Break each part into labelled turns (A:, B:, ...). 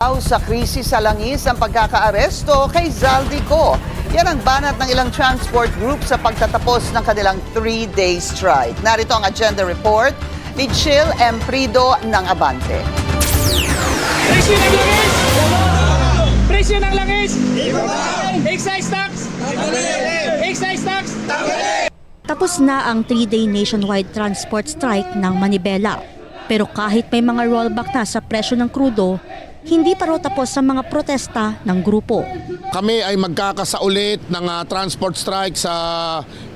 A: Sa krisis sa langis ang pagkakaaresto kay Zaldico. Yan ang banat ng ilang transport group sa pagtatapos ng kanilang 3-day strike. Narito ang agenda report ni Chill Emprido ng Abante.
B: Presyo ng langis! Presyo ng langis! Excise tax! Excise tax!
C: Tapos na ang 3-day nationwide transport strike ng Manibela. Pero kahit may mga rollback na sa presyo ng krudo, hindi pa raw tapos sa mga protesta ng grupo.
D: Kami ay magkakasaulit ng transport strike sa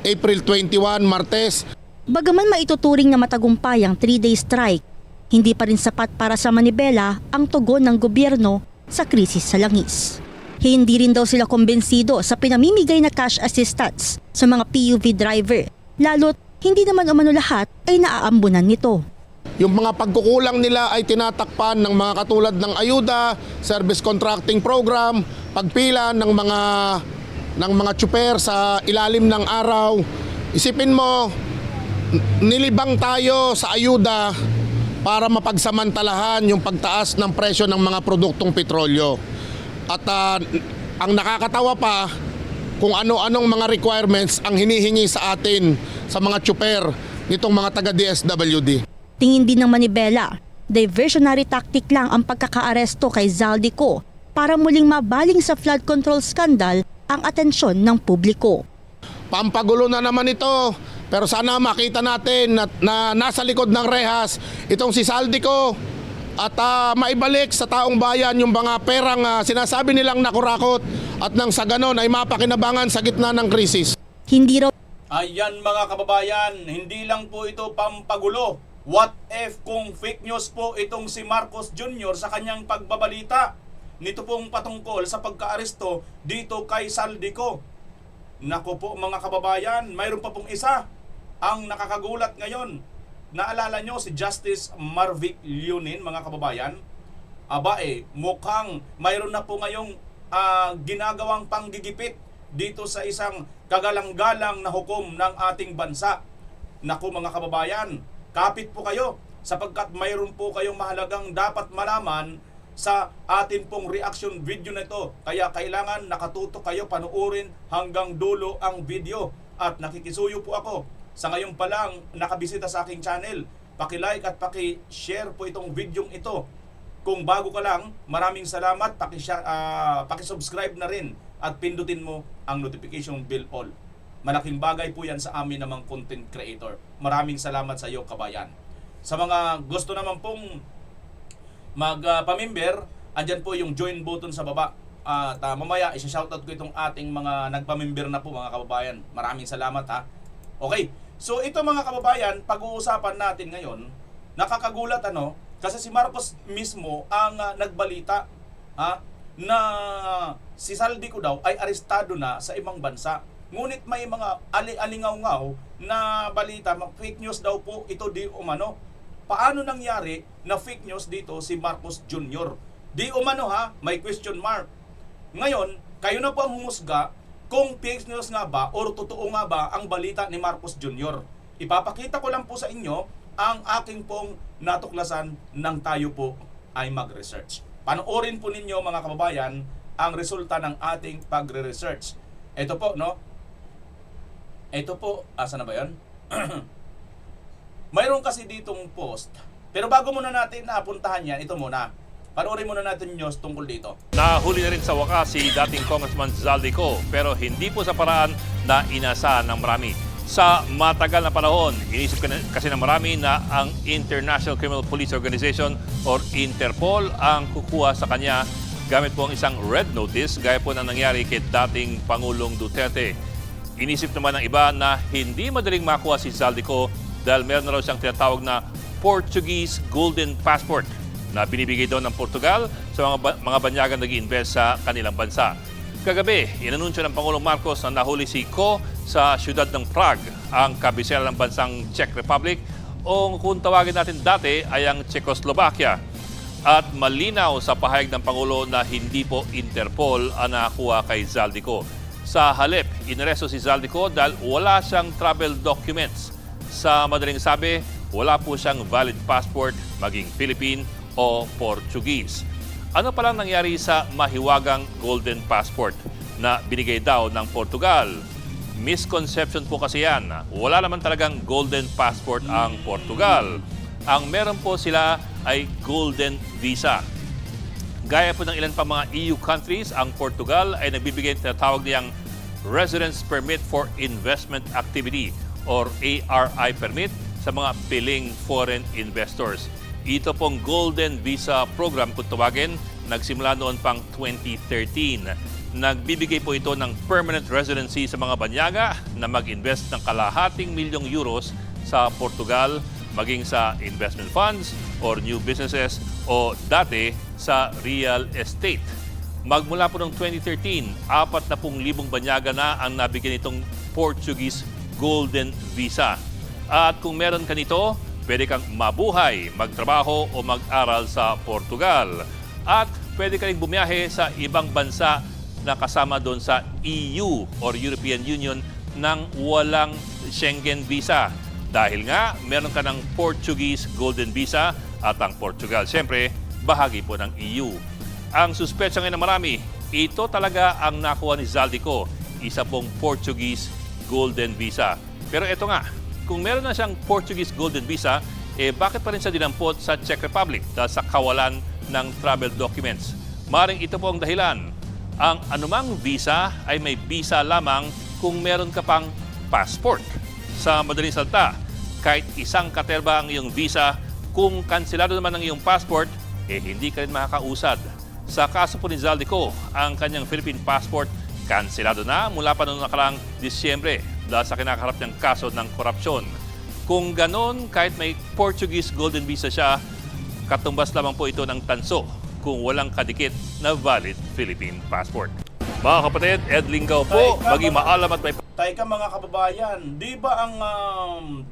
D: April 21, Martes.
C: Bagaman maituturing na matagumpay ang 3-day strike, hindi pa rin sapat para sa Manibela ang tugon ng gobyerno sa krisis sa langis. Hindi rin daw sila kumbensido sa pinamimigay na cash assistance sa mga PUV driver, lalo't hindi naman umano lahat ay naaambunan nito.
D: Yung mga pagkukulang nila ay tinatakpan ng mga katulad ng ayuda, service contracting program, pagpila ng mga tsuper sa ilalim ng araw. Isipin mo, nilibang tayo sa ayuda para mapagsamantalahan yung pagtaas ng presyo ng mga produktong petrolyo. At ang nakakatawa pa, kung ano-anong mga requirements ang hinihingi sa atin sa mga tsuper nitong mga taga-DSWD.
C: Tingin din ng Manibela, diversionary tactic lang ang pagkakaaresto kay Zaldico para muling mabaling sa flood control scandal ang atensyon ng publiko.
D: Pampagulo na naman ito, pero sana makita natin na nasa likod ng rehas itong si Zaldico at maibalik sa taong bayan yung mga perang sinasabi nilang nakurakot at nang sa ganon ay mapakinabangan sa gitna ng krisis.
C: Hindi raw
B: Ayan mga kababayan, hindi lang po ito pampagulo. What if kung fake news po itong si Marcos Jr. sa kanyang pagbabalita nito pong patungkol sa pagkaaresto dito kay Zaldico? Naku po mga kababayan, mayroon pa pong isa ang nakakagulat ngayon. Naalala nyo si Justice Marvic Leonin mga kababayan? Mukhang mayroon na po ngayong ginagawang panggigipit dito sa isang kagalang-galang na hukom ng ating bansa. Naku mga kababayan, kapit po kayo sapagkat mayroon po kayong mahalagang dapat malaman sa atin pong reaction video na ito. Kaya kailangan nakatutok kayo, panuorin hanggang dulo ang video. At nakikisuyo po ako sa ngayon pa lang nakabisita sa aking channel. Paki-like at paki-share po itong video ito. Kung bago ka lang, maraming salamat. Paki-subscribe na rin at pindutin mo ang notification bell all. Malaking bagay po yan sa amin namang content creator. Maraming salamat sa iyo, kabayan. Sa mga gusto naman pong magpamember, andyan po yung join button sa baba. At mamaya, isa-shoutout ko itong ating mga nagpamember na po mga kababayan. Maraming salamat ha. Okay, so ito mga kababayan, pag-uusapan natin ngayon, nakakagulat kasi si Marcos mismo ang nagbalita na si Zaldico daw ay arestado na sa ibang bansa. Ngunit may mga alingaw-ngaw na balita, fake news daw po ito di umano. Paano nangyari na fake news dito si Marcos Jr.? Di umano may question mark. Ngayon, kayo na po ang humusga kung fake news nga ba o totoo nga ba ang balita ni Marcos Jr. Ipapakita ko lang po sa inyo ang aking pong natuklasan nang tayo po ay mag-research. Panoorin po ninyo mga kababayan ang resulta ng ating pagre-research. Ito po, Ito po, asa na ba yan? Mayroon kasi ditong post. Pero bago muna natin napuntahan yan, ito muna. Panoorin muna natin news tungkol dito.
E: Nahuli na rin sa wakas si dating Congressman Zaldico pero hindi po sa paraan na inasahan ng marami. Sa matagal na panahon, inisip kasi ng marami na ang International Criminal Police Organization or Interpol ang kukuha sa kanya gamit po ang isang red notice gaya po na nangyari kay dating Pangulong Duterte. Inisip naman ng iba na hindi madaling makuha si Zaldico dahil meron na raw siyang tinatawag na Portuguese Golden Passport na binibigay daw ng Portugal sa mga banyagang nag-iinvest sa kanilang bansa. Kagabi, inanunsyo ng Pangulong Marcos na nahuli si Ko sa siyudad ng Prague, ang kabisera ng bansang Czech Republic o kung tawagin natin dati ay ang Czechoslovakia. At malinaw sa pahayag ng Pangulo na hindi po Interpol ang nakakuha kay Zaldico. Sa halip, inaresto si Zaldico dahil wala siyang travel documents. Sa madaling sabi, wala po siyang valid passport, maging Philippine o Portuguese. Ano palang nangyari sa mahiwagang Golden Passport na binigay daw ng Portugal? Misconception po kasi yan. Wala naman talagang Golden Passport ang Portugal. Ang meron po sila ay Golden Visa. Gaya po ng ilan pa mga EU countries, ang Portugal ay nagbibigay ng tawag niyang Residence Permit for Investment Activity or ARI permit sa mga piling foreign investors. Ito pong Golden Visa Program, kung tawagin, nagsimula noon pang 2013. Nagbibigay po ito ng permanent residency sa mga banyaga na mag-invest ng kalahating milyong euros sa Portugal, maging sa investment funds or new businesses o dati sa real estate. Magmula po noong 2013, 40,000 banyaga na ang nabigyan itong Portuguese Golden Visa. At kung meron ka nito, pwede kang mabuhay, magtrabaho o mag-aral sa Portugal. At pwede ka rin bumiyahe sa ibang bansa na kasama doon sa EU or European Union nang walang Schengen visa. Dahil nga, meron ka ng Portuguese Golden Visa at ang Portugal, siyempre, bahagi po ng EU. Ang suspetsa ngayon ng marami, ito talaga ang nakuha ni Zaldico, isa pong Portuguese Golden Visa. Pero ito nga, kung meron na siyang Portuguese Golden Visa, bakit pa rin siya dinampot sa Czech Republic dahil sa kawalan ng travel documents? Maring ito po ang dahilan. Ang anumang visa ay may visa lamang kung meron ka pang passport. Sa madaling salita, kahit isang katerba ang iyong visa, kung kanselado naman ang iyong passport, hindi ka rin makakausad. Sa kaso po ni Zaldico, ang kanyang Philippine passport kanselado na mula pa noong nakaraang Disyembre dahil sa kinakaharap niyang kaso ng korupsyon. Kung ganon, kahit may Portuguese Golden Visa siya, katumbas lamang po ito ng tanso kung walang kadikit na valid Philippine passport. Mga kapatid, Ed Lingaw po, maging maalam at may...
B: Teka mga kababayan, di ba ang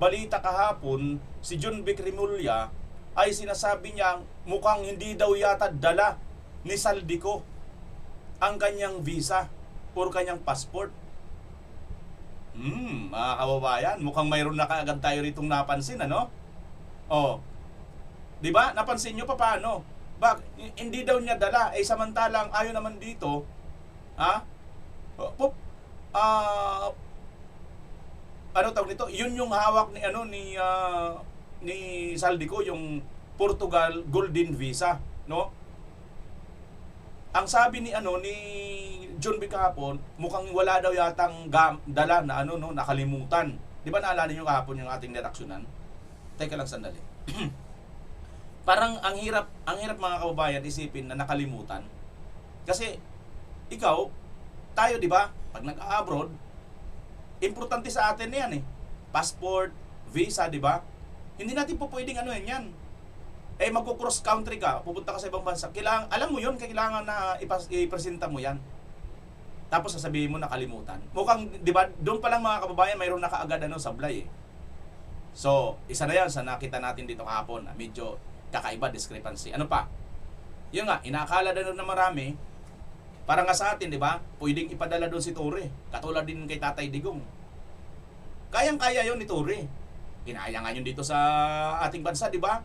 B: balita kahapon, si John Vic Rimulya ay sinasabi niya mukhang hindi daw yata dala ni Zaldico ang kanyang visa or kanyang passport. Mga kababayan, mukhang mayroon na kaagad tayo ritong napansin, ano? Oh. 'Di ba? Napansin niyo pa paano? Hindi daw niya dala samantalang ayon naman dito, ano tawag nito? Yun yung hawak ni Zaldico, yung Portugal Golden Visa, no? Ang sabi ni John B. kahapon, mukhang wala daw yatang dala na nakalimutan. 'Di ba naalala niyo kahapon yung ating reaksyonan? Teka lang sandali. Parang ang hirap mga kababayan isipin na nakalimutan. Kasi tayo 'di ba, pag nag-abroad, importante sa atin 'yan passport, visa, 'di ba? Hindi natin po pwedeng yan. Magko-cross country ka, pupunta ka sa ibang bansa, alam mo yun, kailangan na ipresenta mo yan. Tapos sasabihin mo nakalimutan. Mukhang, di ba, doon pa lang mga kababayan, mayroon na kaagad sablay So, isa na yan sa nakita natin dito kahapon, medyo kakaiba, discrepancy. Ano pa? Yun nga, inakala na ng marami, para nga sa atin, di ba, pwedeng ipadala doon si Torre. Katulad din kay Tatay Digong. Kayang-kaya yun ni Torre. Kinaya nga yun dito sa ating bansa, di ba?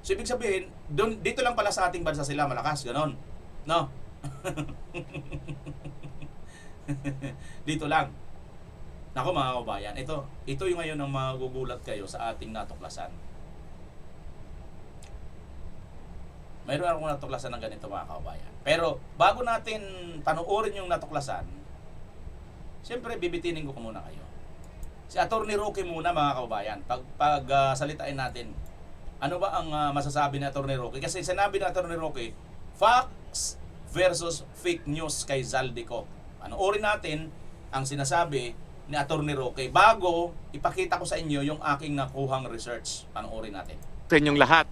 B: So, ibig sabihin, dito lang pala sa ating bansa sila malakas, ganon. No? Dito lang. Nako mga kababayan, ito yung ngayon ang magugulat kayo sa ating natuklasan. Mayroon akong natuklasan ng ganito mga kababayan. Pero, bago natin panoorin yung natuklasan, siyempre, bibitinin ko muna kayo. Si Atty. Roque muna mga kababayan, salitain natin. Ano ba ang masasabi ni Atty. Roque? Kasi sinabi ni Atty. Roque, facts versus fake news kay Zaldico. Panoorin natin ang sinasabi ni Atty. Roque bago ipakita ko sa inyo yung aking nakuhang research. Panoorin natin.
F: Sa inyong lahat,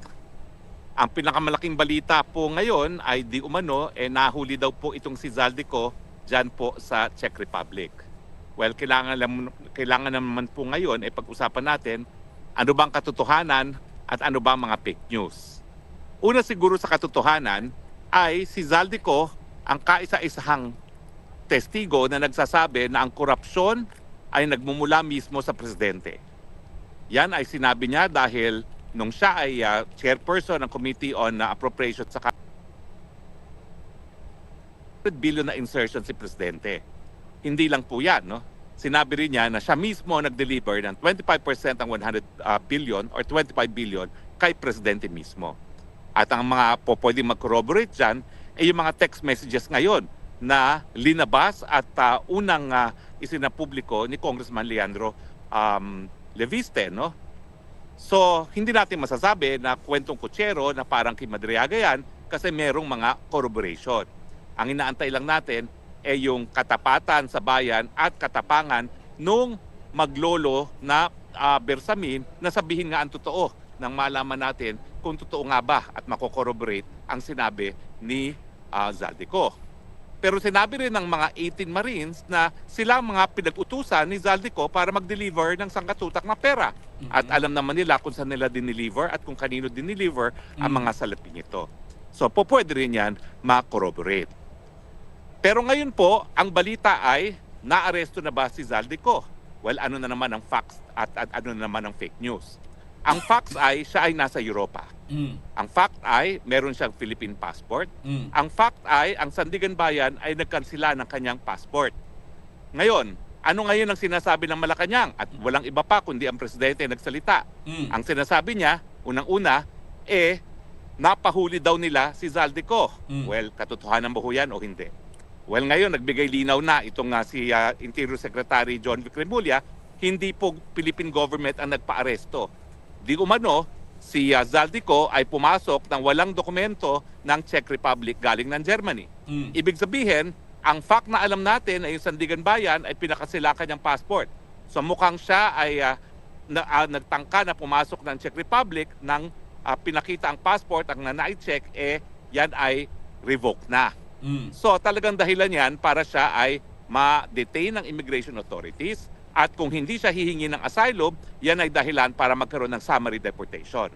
F: ang pinakamalaking balita po ngayon ay di umano, nahuli daw po itong si Zaldico dyan po sa Czech Republic. Well, kailangan naman po ngayon pag-usapan natin ano bang katotohanan at ano ba mga fake news. Una siguro sa katotohanan ay si Zaldico ang kaisa-isahang testigo na nagsasabi na ang korupsyon ay nagmumula mismo sa presidente. Yan ay sinabi niya dahil nung siya ay chairperson ng Committee on Appropriations sa billion na insertion si Presidente. Hindi lang po yan, no? Sinabi rin niya na siya mismo nag-deliver ng 25% ng 100 billion or 25 billion kay Presidente mismo. At ang mga pwedeng mag-corroborate dyan ay yung mga text messages ngayon na linabas at unang isinapubliko ni Congressman Leandro Leviste, no? So, hindi natin masasabi na kwentong kutsero na parang kay Madriaga yan kasi merong mga corroboration. Ang inaantay lang natin ay yung katapatan sa bayan at katapangan nung maglolo na Bersamin na sabihin nga ang totoo nang malaman natin kung totoo nga ba at mako-corroborate ang sinabi ni Zaldico. Pero sinabi rin ng mga 18 Marines na sila ang mga pinag-utusan ni Zaldico para mag-deliver ng sangkatutak na pera. At alam naman nila kung saan nila dineliver at kung kanino dineliver ang mga salaping ito. So pwede rin yan ma-corroborate. Pero ngayon po, ang balita ay naaresto na ba si Zaldico? Well, ano na naman ang facts at ano na naman ang fake news? Ang facts ay siya ay nasa Europa. Ang fact ay meron siyang Philippine passport. Ang fact ay ang Sandigan Bayan ay nagkansila ng kanyang passport. Ngayon, ano ngayon ang sinasabi ng Malacanang? At walang iba pa kundi ang presidente nagsalita. Ang sinasabi niya, unang-una, napahuli daw nila si Zaldico. Well, katotohanan ba ho yan o hindi? Well, ngayon, nagbigay linaw na itong si Interior Secretary John Vic Remulla, hindi po Philippine government ang nagpa-aresto. Di umano, si Zaldico ay pumasok ng walang dokumento ng Czech Republic galing ng Germany. Ibig sabihin, ang fact na alam natin ay yung Sandigan Bayan ay pinakasila kanyang passport. So mukhang siya ay nagtangka na pumasok ng Czech Republic nang pinakita ang passport, ang nanai-check, yan ay revoked na. So talagang dahilan yan para siya ay ma-detain ng immigration authorities at kung hindi siya hihingi ng asylum, yan ay dahilan para magkaroon ng summary deportation.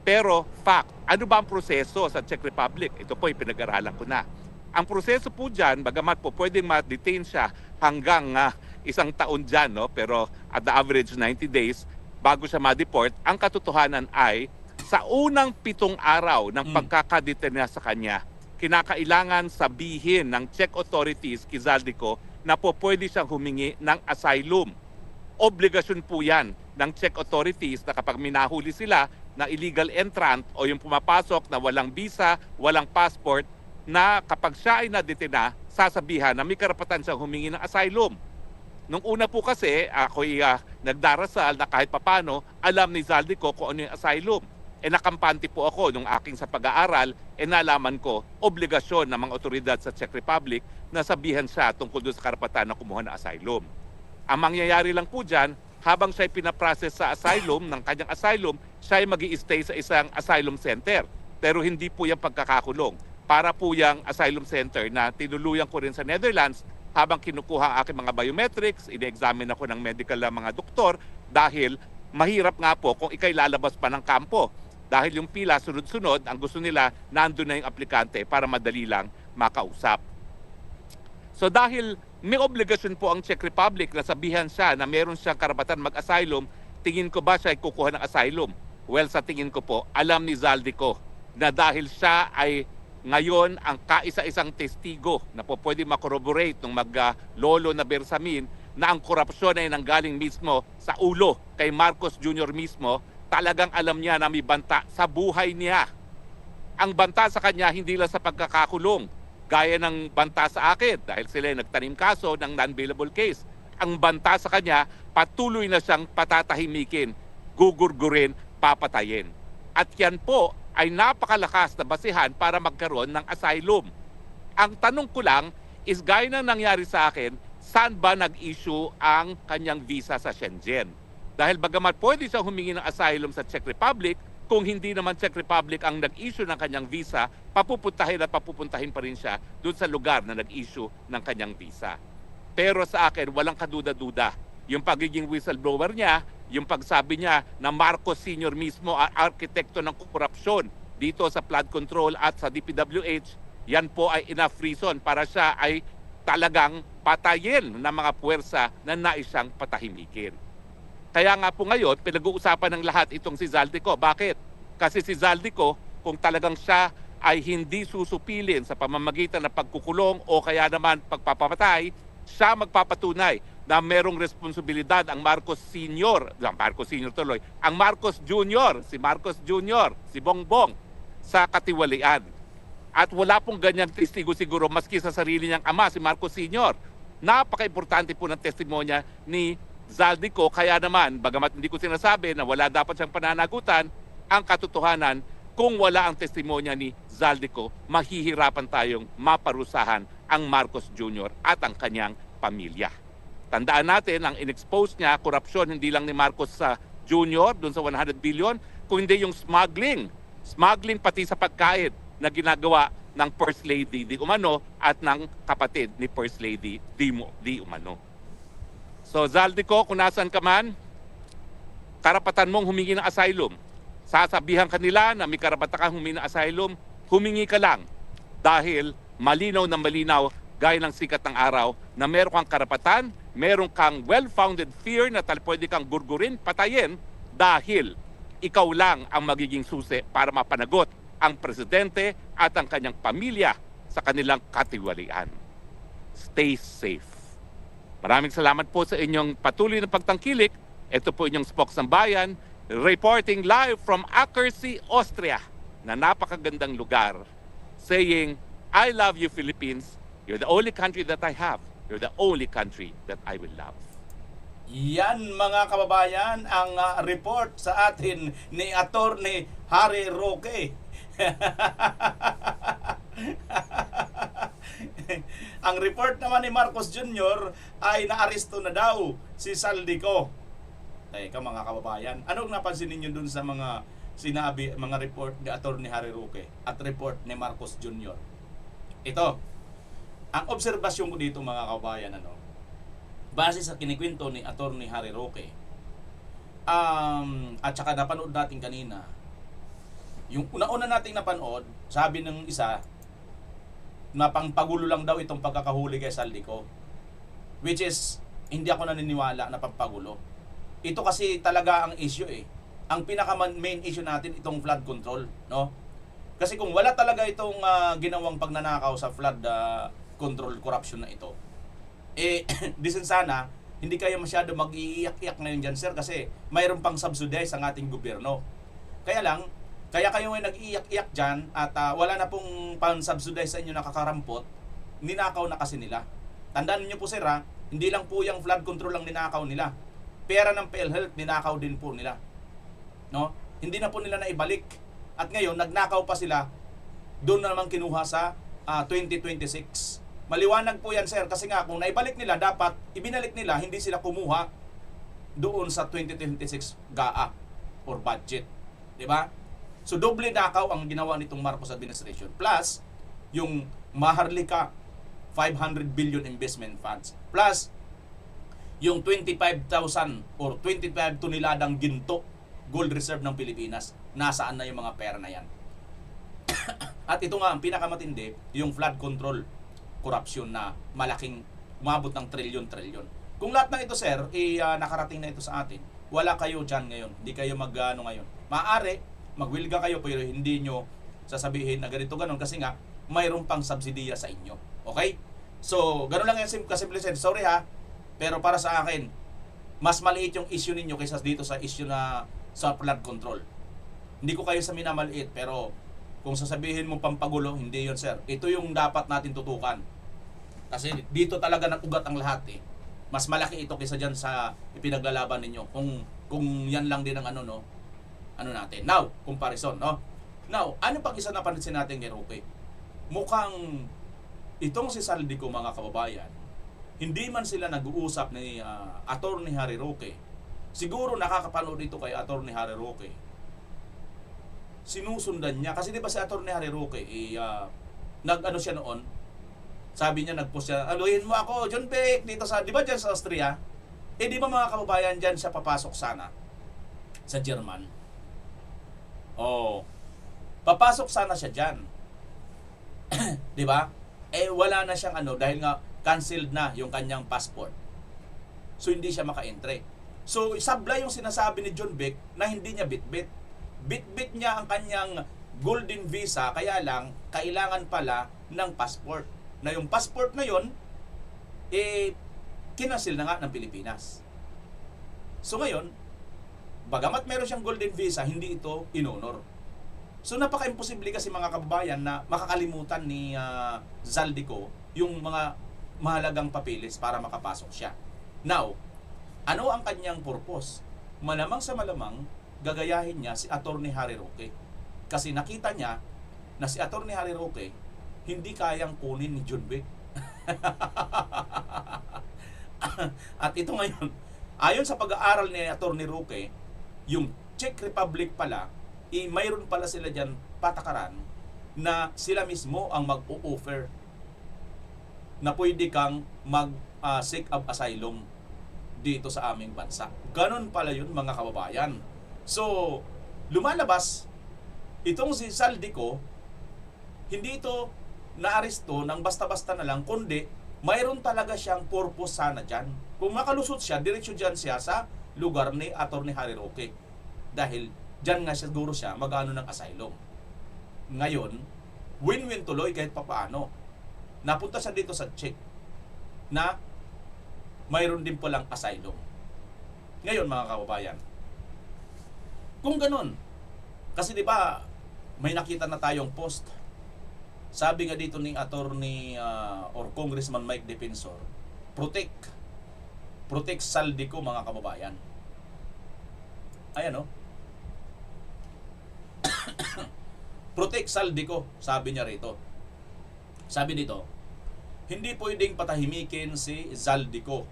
F: Pero fact, ano ba ang proseso sa Czech Republic? Ito po pinag-aralan ko na. Ang proseso po dyan, bagamat po pwedeng ma-detain siya hanggang isang taon dyan, no? Pero at the average 90 days bago siya ma-deport, ang katotohanan ay sa unang 7 araw ng pagkakadetain niya sa kanya, kinakailangan sabihin ng Czech authorities kay Zaldico na po pwede siyang humingi ng asylum. Obligasyon po yan ng Czech authorities na kapag minahuli sila na illegal entrant o yung pumapasok na walang visa, walang passport, na kapag siya ay nadetina, sasabihan na may karapatan siyang humingi ng asylum. Nung una po kasi, ako'y nagdarasal na kahit papano, alam ni Zaldico kung ano yung asylum. Nakampante po ako nung aking sa pag-aaral, nalaman ko, obligasyon ng mga otoridad sa Czech Republic na sabihan siya tungkol doon sa karapatan na kumuha ng asylum. Ang mangyayari lang po dyan, habang siya ay pinaprocess sa asylum, ng kanyang asylum, siya ay mag-i-stay sa isang asylum center. Pero hindi po yung pagkakakulong. Para po yung asylum center na tinuluyan ko rin sa Netherlands habang kinukuha ang aking mga biometrics, ine-examine ako ng medical mga doktor dahil mahirap nga po kung ikay lalabas pa ng kampo. Dahil yung pila sunod-sunod, ang gusto nila, nandun na yung aplikante para madali lang makausap. So dahil may obligasyon po ang Czech Republic na sabihan siya na meron siyang karapatan mag-asylum, tingin ko ba siya ay kukuha ng asylum? Well, sa tingin ko po, alam ni Zaldico na dahil siya ay ngayon ang kaisa-isang testigo na po pwede makorroborate ng maglolo na Bersamin na ang korupsyon ay nanggaling mismo sa ulo kay Marcos Jr. mismo, talagang alam niya na may banta sa buhay niya. Ang banta sa kanya hindi lang sa pagkakakulong, gaya ng banta sa akin dahil sila nagtanim kaso ng non-bailable case. Ang banta sa kanya, patuloy na siyang patatahimikin, gugurgurin, papatayin. At yan po ay napakalakas na basihan para magkaroon ng asylum. Ang tanong ko lang is gaya na nangyari sa akin, saan ba nag-issue ang kanyang visa sa Shenzhen? Dahil bagamat pwede siya humingi ng asylum sa Czech Republic, kung hindi naman Czech Republic ang nag-issue ng kanyang visa, papupuntahin pa rin siya doon sa lugar na nag-issue ng kanyang visa. Pero sa akin, walang kaduda-duda. Yung pagiging whistleblower niya, yung pagsabi niya na Marcos Sr. mismo ang arkitekto ng korupsyon dito sa flood control at sa DPWH, yan po ay enough reason para siya ay talagang patayin ng mga puwersa na nais siyang patahimikin. Kaya nga po ngayon, pinag-uusapan ng lahat itong si Zaldico. Bakit? Kasi si Zaldico, kung talagang siya ay hindi susupilin sa pamamagitan ng pagkukulong o kaya naman pagpapamatay, siya magpapatunay na merong responsibilidad ang Marcos Sr., ang Marcos Jr., si Marcos Jr., si Bongbong, sa katiwalian. At wala pong ganyang testigo siguro maski sa sarili niyang ama, si Marcos Sr. Napaka-importante po ng testimonya ni Zaldico, kaya naman, bagamat hindi ko sinasabi na wala dapat siyang pananagutan, ang katotohanan, kung wala ang testimonya ni Zaldico, mahihirapan tayong maparusahan ang Marcos Jr. at ang kanyang pamilya. Tandaan natin, ang in-expose niya, korupsyon hindi lang ni Marcos sa Jr. dun sa 100 billion, kundi yung smuggling pati sa pagkain na ginagawa ng First Lady Di Umano at ng kapatid ni First Lady Di Umano. So Zaldico, kung nasan ka man, karapatan mong humingi ng asylum. Sasabihan kanila na may karapatan kang humingi ng asylum, humingi ka lang dahil malinaw na malinaw gaya ng sikat ng araw na meron kang karapatan, meron kang well-founded fear na pwede kang gurgurin, patayin dahil ikaw lang ang magiging susi para mapanagot ang presidente at ang kanyang pamilya sa kanilang katiwalian. Stay safe. Maraming salamat po sa inyong patuloy na pagtangkilik. Ito po inyong Spokesang Bayan, reporting live from Ackersee, Austria, na napakagandang lugar, saying, I love you, Philippines. You're the only country that I have. You're the only country that I will love.
B: Yan mga kababayan ang report sa atin ni Attorney Harry Roque. Ang report naman ni Marcos Jr. ay naaresto na daw si Zaldico. Teka mga kababayan, anong napansin ninyo dun sa mga sinabi, mga report ni Attorney Harry Roque at report ni Marcos Jr.? Ito, ang obserbasyon ko dito mga kababayan, base sa kinikwento ni Attorney Harry Roque, at saka napanood natin kanina, yung una-una nating napanood, sabi ng isa, na pangpagulo lang daw itong pagkakahuli kay Zaldico. Which is, hindi ako naniniwala na pagpagulo. Ito kasi talaga ang issue eh. Ang pinaka-main issue natin, itong flood control, no? Kasi kung wala talaga itong ginawang pagnanakaw sa flood control corruption na ito, disin sana, hindi kayo masyado mag-iiyak-iyak ngayon dyan, sir, kasi mayroon pang subsidize ang ating gobyerno. Kaya kayo ay nag-iiyak-iyak dyan at wala na pong pan-subsidize sa inyo nakakarampot, ninakaw na kasi nila. Tandaan niyo po, sir, hindi lang po yung flood control lang ninakaw nila. Pera ng PhilHealth, ninakaw din po nila. No? Hindi na po nila naibalik. At ngayon, nagnakaw pa sila, doon na naman kinuha sa 2026. Maliwanag po yan, sir, kasi nga kung naibalik nila, dapat ibinalik nila, hindi sila kumuha doon sa 2026 GAA or budget. Diba? So doble nakaw ang ginawa nitong Marcos administration. Plus, yung Maharlika 500 billion investment funds. Plus, yung 25,000 or 25 toneladang ginto gold reserve ng Pilipinas. Nasaan na yung mga pera na yan? At ito nga, ang pinakamatindi, yung flood control corruption na malaking umabot ng trilyon-trilyon. Kung lahat ng ito, sir, nakarating na ito sa atin, wala kayo dyan ngayon. Hindi kayo ngayon. Maaari, magwilga kayo, pero hindi nyo sasabihin na ganito ganon kasi nga, mayroon pang subsidiya sa inyo. Okay? So, gano'n lang yung kasimple. Sorry pero para sa akin, mas maliit yung issue ninyo kaysa dito sa issue na sa flood control. Hindi ko kayo sa minamaliit, pero kung sasabihin mo pampagulo, hindi yun, sir. Ito yung dapat natin tutukan. Kasi dito talaga nag-ugat ang lahat eh. Mas malaki ito kaysa dyan sa ipinaglalaban ninyo. Kung yan lang din ang natin. Now, comparison, no? Now, ano pang isa na pansin natin kay Roque? Mukhang itong si Zaldico, mga kababayan, hindi man sila nag-uusap ni Attorney Harry Roque. Siguro nakakapanood ito kay Attorney Harry Roque. Sinusundan niya. Kasi di ba si Attorney Harry Roque, nag-ano siya noon, sabi niya, nag-post siya, aluhin mo ako, John Beck, dito sa, di ba dyan sa Austria? Di ba mga kababayan, dyan siya papasok sana sa German? Papasok sana siya dyan. Di ba? Wala na siyang dahil nga canceled na yung kanyang passport. So hindi siya maka-entry. So sabla yung sinasabi ni John Beck na hindi niya bit-bit. Bit-bit niya ang kanyang golden visa, kaya lang kailangan pala ng passport. Na yung passport na yon kinasil na nga ng Pilipinas. So ngayon, bagamat meron siyang golden visa, hindi ito inonor. So napaka-imposible kasi mga kababayan na makakalimutan ni Zaldico yung mga mahalagang papeles para makapasok siya. Now, ano ang kanyang purpose? Malamang sa malamang, gagayahin niya si Attorney Harry Roque. Kasi nakita niya na si Attorney Harry Roque hindi kayang kunin ni John Wick. At ito ngayon, ayon sa pag-aaral ni Attorney Roque, yung Czech Republic pala, mayroon pala sila dyan patakaran na sila mismo ang mag-o-offer na pwede kang mag-seek of asylum dito sa aming bansa. Ganon pala yun mga kababayan. So, lumalabas, itong si Zaldico, hindi ito naaresto ng basta-basta na lang, kundi mayroon talaga siyang purpose sana dyan. Kung makalusot siya, diretsyo dyan siya sa lugar ni Attorney Harry Roque. Dahil dyan nga siguro siya mag-ano ng asylum. Ngayon, win-win tuloy kahit papaano. Napunta siya dito sa Czech na mayroon din palang asylum. Ngayon mga kababayan, kung ganun, kasi di ba may nakita na tayong post. Sabi nga dito ni Attorney or Congressman Mike Defensor, protect Zaldico mga kababayan. Ayan o. Protect Zaldico, sabi niya rito. Sabi dito, hindi pwedeng patahimikin si Zaldico.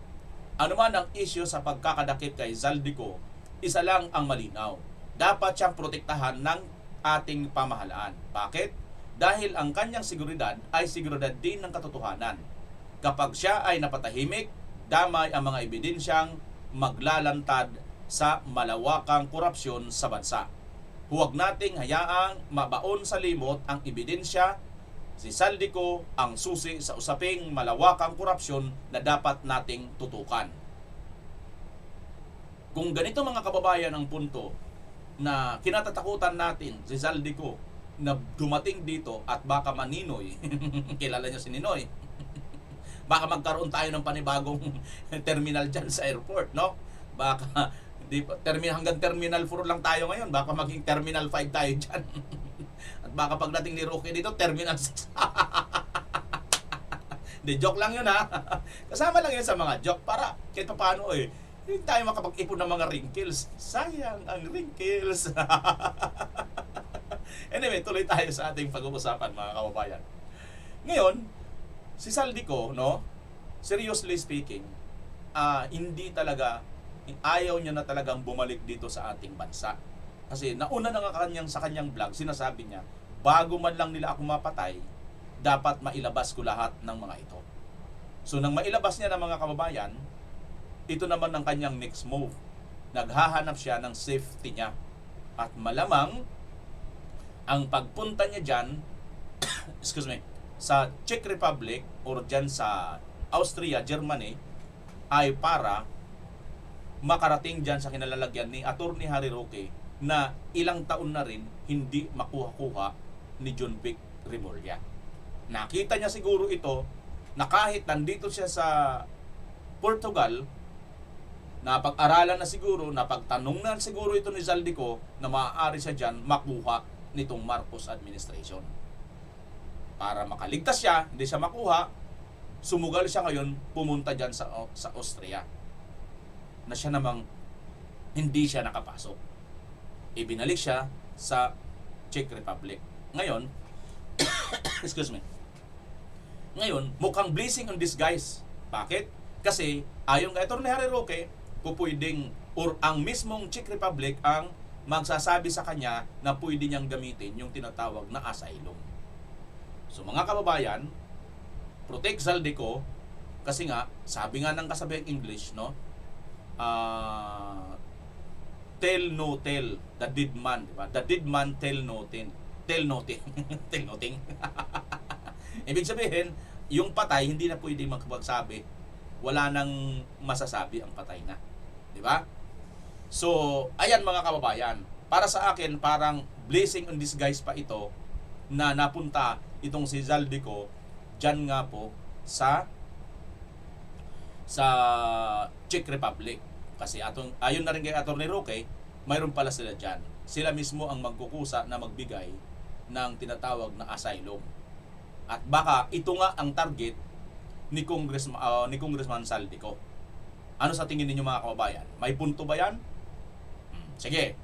B: Ano man ang issue sa pagkakadakip kay Zaldico, isa lang ang malinaw. Dapat siyang protektahan ng ating pamahalaan. Bakit? Dahil ang kanyang seguridad ay seguridad din ng katotohanan. Kapag siya ay napatahimik, damay ang mga ebidensyang maglalantad sa malawakang korupsyon sa bansa. Huwag nating hayaang mabaon sa limot ang ebidensya. Si Zaldico ang susi sa usaping malawakang korupsyon na dapat nating tutukan. Kung ganito mga kababayan ang punto na kinatatakutan natin si Zaldico na dumating dito at baka maninoy, kilala niyo si Ninoy, baka magkaroon tayo ng panibagong terminal dyan sa airport, no? Baka hanggang Terminal 4 lang tayo ngayon, baka maging Terminal 5 tayo dyan. At baka pagdating ni Roque dito, Terminal 6. Di, joke lang yun ha. Kasama lang yun sa mga joke para kahit pa paano hindi tayo makapag-ipon ng mga wrinkles. Sayang ang wrinkles. Anyway, tuloy tayo sa ating pag-uusapan mga kababayan. Ngayon, si Zaldico, no, seriously speaking, hindi talaga, ayaw niya na talagang bumalik dito sa ating bansa. Kasi nauna na nga sa kanyang vlog, sinasabi niya, bago man lang nila ako mapatay, dapat mailabas ko lahat ng mga ito. So nang mailabas niya ng mga kababayan, ito naman ang kanyang next move. Naghahanap siya ng safety niya. At malamang, ang pagpunta niya dyan, excuse me, sa Czech Republic or dyan sa Austria, Germany, ay para makarating dyan sa kinalalagyan ni Attorney Harry Roque na ilang taon na rin hindi makuha-kuha ni John Vic Remulla. Nakita niya siguro ito na kahit nandito siya sa Portugal, napag-aralan na siguro, napagtanong na siguro ito ni Zaldico na maaari siya dyan makuha nitong Marcos administration. Para makaligtas siya, hindi siya makuha, sumugal siya ngayon, pumunta dyan sa Austria. Na siya namang hindi siya nakapasok. Ibinalik siya sa Czech Republic. Ngayon, excuse me. Ngayon, mukhang blessing in disguise. Bakit? Kasi ayon kay Attorney Harry Roque, pupwedeng or ang mismong Czech Republic ang magsasabi sa kanya na pwede niyang gamitin yung tinatawag na asylum. So mga kababayan, protect Zaldico kasi nga, sabi nga ng kasabihan English, no? Tell no tell, the dead man, diba? The dead man tell nothing. Tell nothing. Tell nothing. Ibig sabihin, yung patay hindi na pwede magsabi. Wala nang masasabi ang patay na. Di ba? So, ayan mga kababayan. para sa akin, parang blessing in disguise pa ito na napunta itong si Zaldico dyan nga po sa Czech Republic. Kasi ayon na rin kay Atty. Roque, mayroon pala sila dyan. Sila mismo ang magkukusa na magbigay ng tinatawag na asylum. At baka ito nga ang target ni Congressman Zaldico. Ano sa tingin ninyo mga kababayan? May punto ba yan? Sige.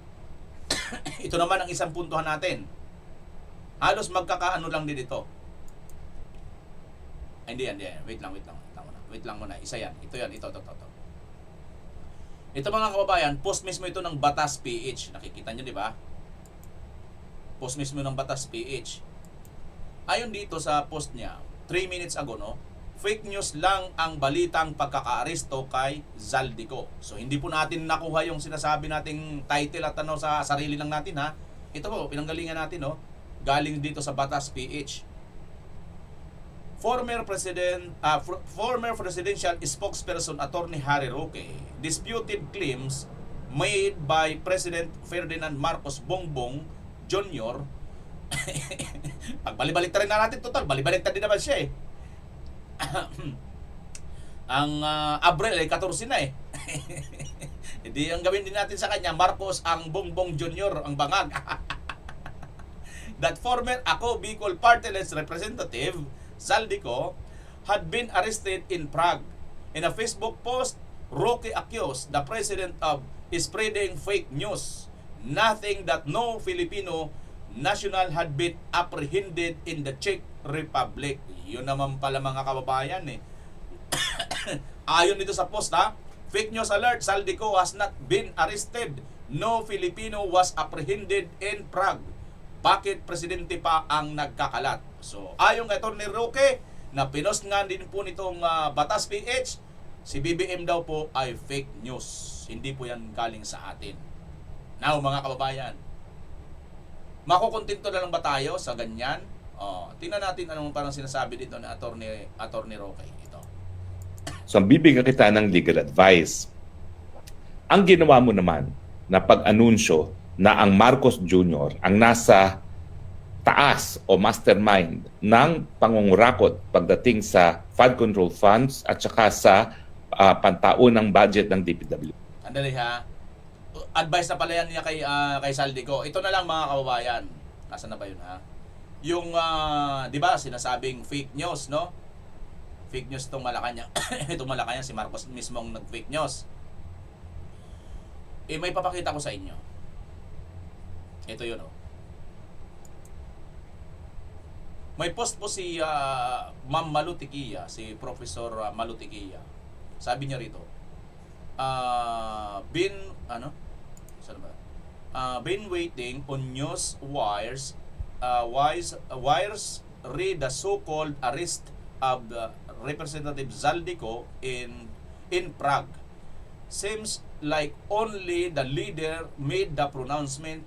B: Ito naman ang isang puntuhan natin. Halos magkakaano lang din ito. Ay, hindi. Wait lang muna. Isa yan. Ito. Ito mga kababayan, post mismo ito ng Batas PH. Nakikita nyo, di ba? Post mismo ng Batas PH. Ayon dito sa post niya, 3 minutes ago, no? Fake news lang ang balitang pagkakaaresto kay Zaldico. So hindi po natin nakuha yung sinasabi nating title at ano sa sarili lang natin, ha. Ito po, pinanggalingan natin, no. Galing dito sa Batas PH. Former presidential spokesperson Atty. Harry Roque disputed claims made by President Ferdinand Marcos Bongbong Jr. Pagbalik-balik na rin natin, total balik-balik din naman siya eh. Ang Abril ay 14 na eh. Hindi, ang gawin din natin sa kanya, Marcos ang Bongbong Jr. ang bangag. That former Ako Bicol Party List representative Zaldico had been arrested in Prague. In a Facebook post, Roque accused the president of spreading fake news, nothing that no Filipino national had been apprehended in the Czech Republic. Yun naman pala mga kababayan eh. Ayon dito sa post, ha, fake news alert, Zaldico has not been arrested. No Filipino was apprehended in Prague. Bakit presidente pa ang nagkakalat? So, ayon kay Atty. Roque, na pinost nga din po nitong Batas PH, si BBM daw po ay fake news. Hindi po yan galing sa atin. Now, mga kababayan, makukontento na lang ba tayo sa ganyan? Tingnan natin anong parang sinasabi dito ni Atty. Roque. Ito.
F: So, bibigyan kita ng legal advice. Ang ginawa mo naman na pag-anunsyo na ang Marcos Jr. ang nasa taas o mastermind ng pangungurakot pagdating sa flood control funds at saka sa pantaunang budget ng DPW.
B: Andali ha. Advice na pala yan niya kay Zaldico. Ito na lang mga kababayan. Nasaan na ba yun ha? Yung, di ba, sinasabing fake news, no? Fake news itong Malacanang. Itong Malacanang, si Marcos mismong nag-fake news. May papakita ko sa inyo. Ito yun, oh. May post po si Ma'am Malutiquilla, si Professor Malutiquilla. Sabi niya rito, been waiting on news wires, read the so-called arrest of Representative Zaldico in Prague. Seems like only the leader made the pronouncement.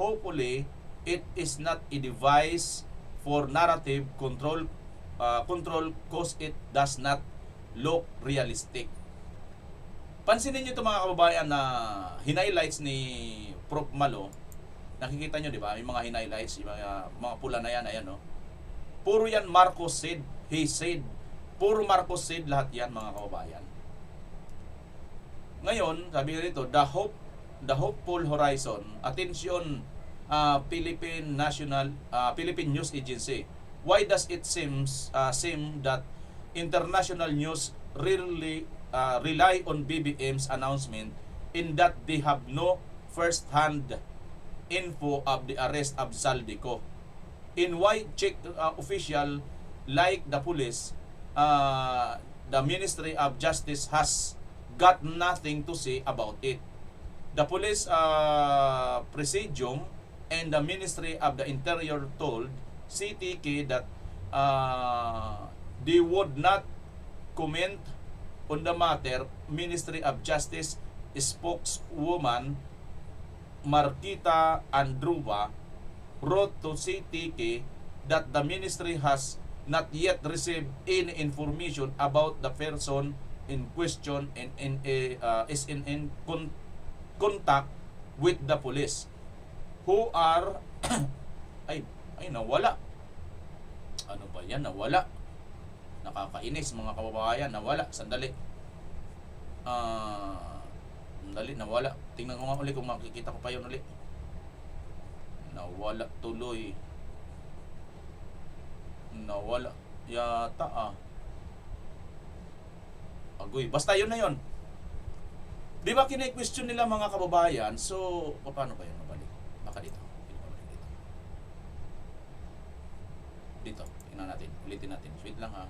B: Hopefully, it is not a device for narrative control cause it does not look realistic. Pansinin nyo ito mga kababayan na hinighlights ni Prof. Malo. Nakikita nyo, di ba? Yung mga hinighlights, yung mga pula na yan, ayan, no? Puro yan Marcos said, he said. Puro Marcos said lahat yan mga kababayan. Ngayon, sabi rito, the hopeful horizon, attention, Philippine News Agency. Why does it seem that international news really rely on BBM's announcement in that they have no first-hand info of the arrest of Zaldico? In why Czech official like the police, the Ministry of Justice has got nothing to say about it. The police presidium and the Ministry of the Interior told CTK that they would not comment on the matter. Ministry of Justice spokeswoman Markita Andruba wrote to CTK that the ministry has not yet received any information about the person in question and is in contact with the police. who are ay nawala. Ano ba yan? Nawala. Nakakainis mga kababayan. Nawala. Sandali. Sandali. Nawala. Tingnan ko nga ulit kung makikita ko pa yun ulit. Nawala tuloy. Nawala. Yata Agoy. Basta yun na yun. Di ba kine-question nila mga kababayan? So, paano ba yun mabalik? Baka dito. Dito. Tingnan natin. Ulitin natin. Wait lang ha.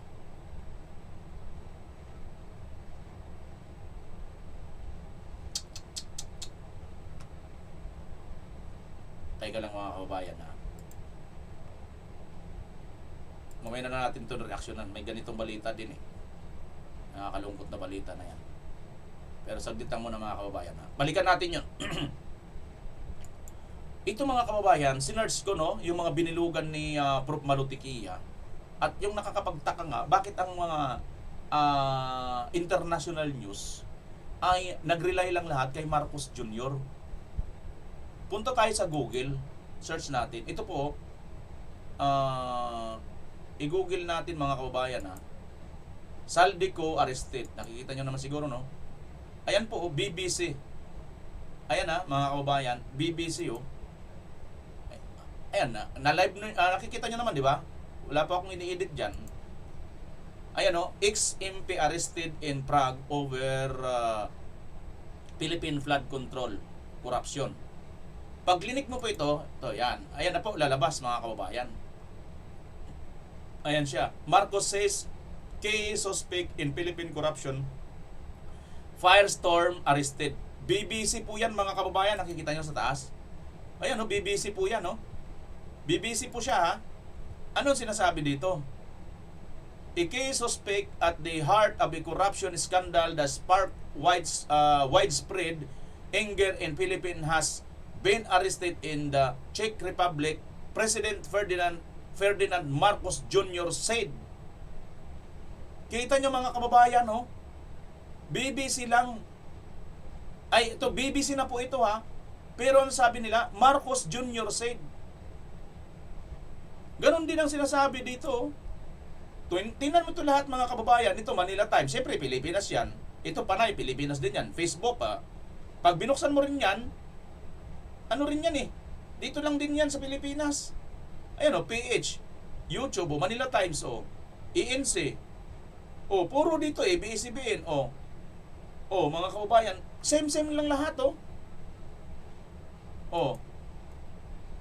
B: Teka lang mga kababayan ha. Mamaya na natin ito reaksyonan. May ganitong balita din eh. Nakakalungkot na balita na yan. Pero sagditan mo na mga kababayan ha. Balikan natin yun. Ito mga kababayan, sinerge ko no, yung mga binilugan ni Prof. Malutikia. At yung nakakapagtaka nga, bakit ang mga international news ay nag-rely lang lahat kay Marcos Jr. Punta tayo sa Google, search natin. Ito po, i-google natin mga kababayan ha. Saldico arrested. Nakikita nyo naman siguro no. Ayan po, BBC. Ayan ha, mga kababayan, BBC oh. Ayan na live nakikita nyo naman di ba? Wala pa akong ini-edit diyan. Ayan oh, ex-MP arrested in Prague over Philippine flood control corruption. Pag click mo po ito yan. Ayan na po, lalabas mga kababayan. Ayan siya. Marcos says key suspect in Philippine corruption. Firestorm arrested. BBC po yan mga kababayan. Nakikita nyo sa taas. Ayan no, BBC po yan no. BBC po siya ha. Ano sinasabi dito? A key suspect at the heart of a corruption scandal that sparked widespread anger in Philippines has been arrested in the Czech Republic. President Ferdinand Marcos Jr. said. Kita nyo mga kababayan no? BBC lang. Ay ito BBC na po ito ha. Pero ang sabi nila Marcos Jr. said. Ganon din ang sinasabi dito. Tingnan mo ito lahat mga kababayan. Ito Manila Times. Siyempre Pilipinas yan. Ito Panay, Pilipinas din yan. Facebook ha. Pag binuksan mo rin yan, ano rin yan eh. Dito lang din yan sa Pilipinas. Ayan o, PH. YouTube o, Manila Times o. ENC. O, puro dito eh. ABS-CBN o. O, mga kababayan. Same lang lahat o. O.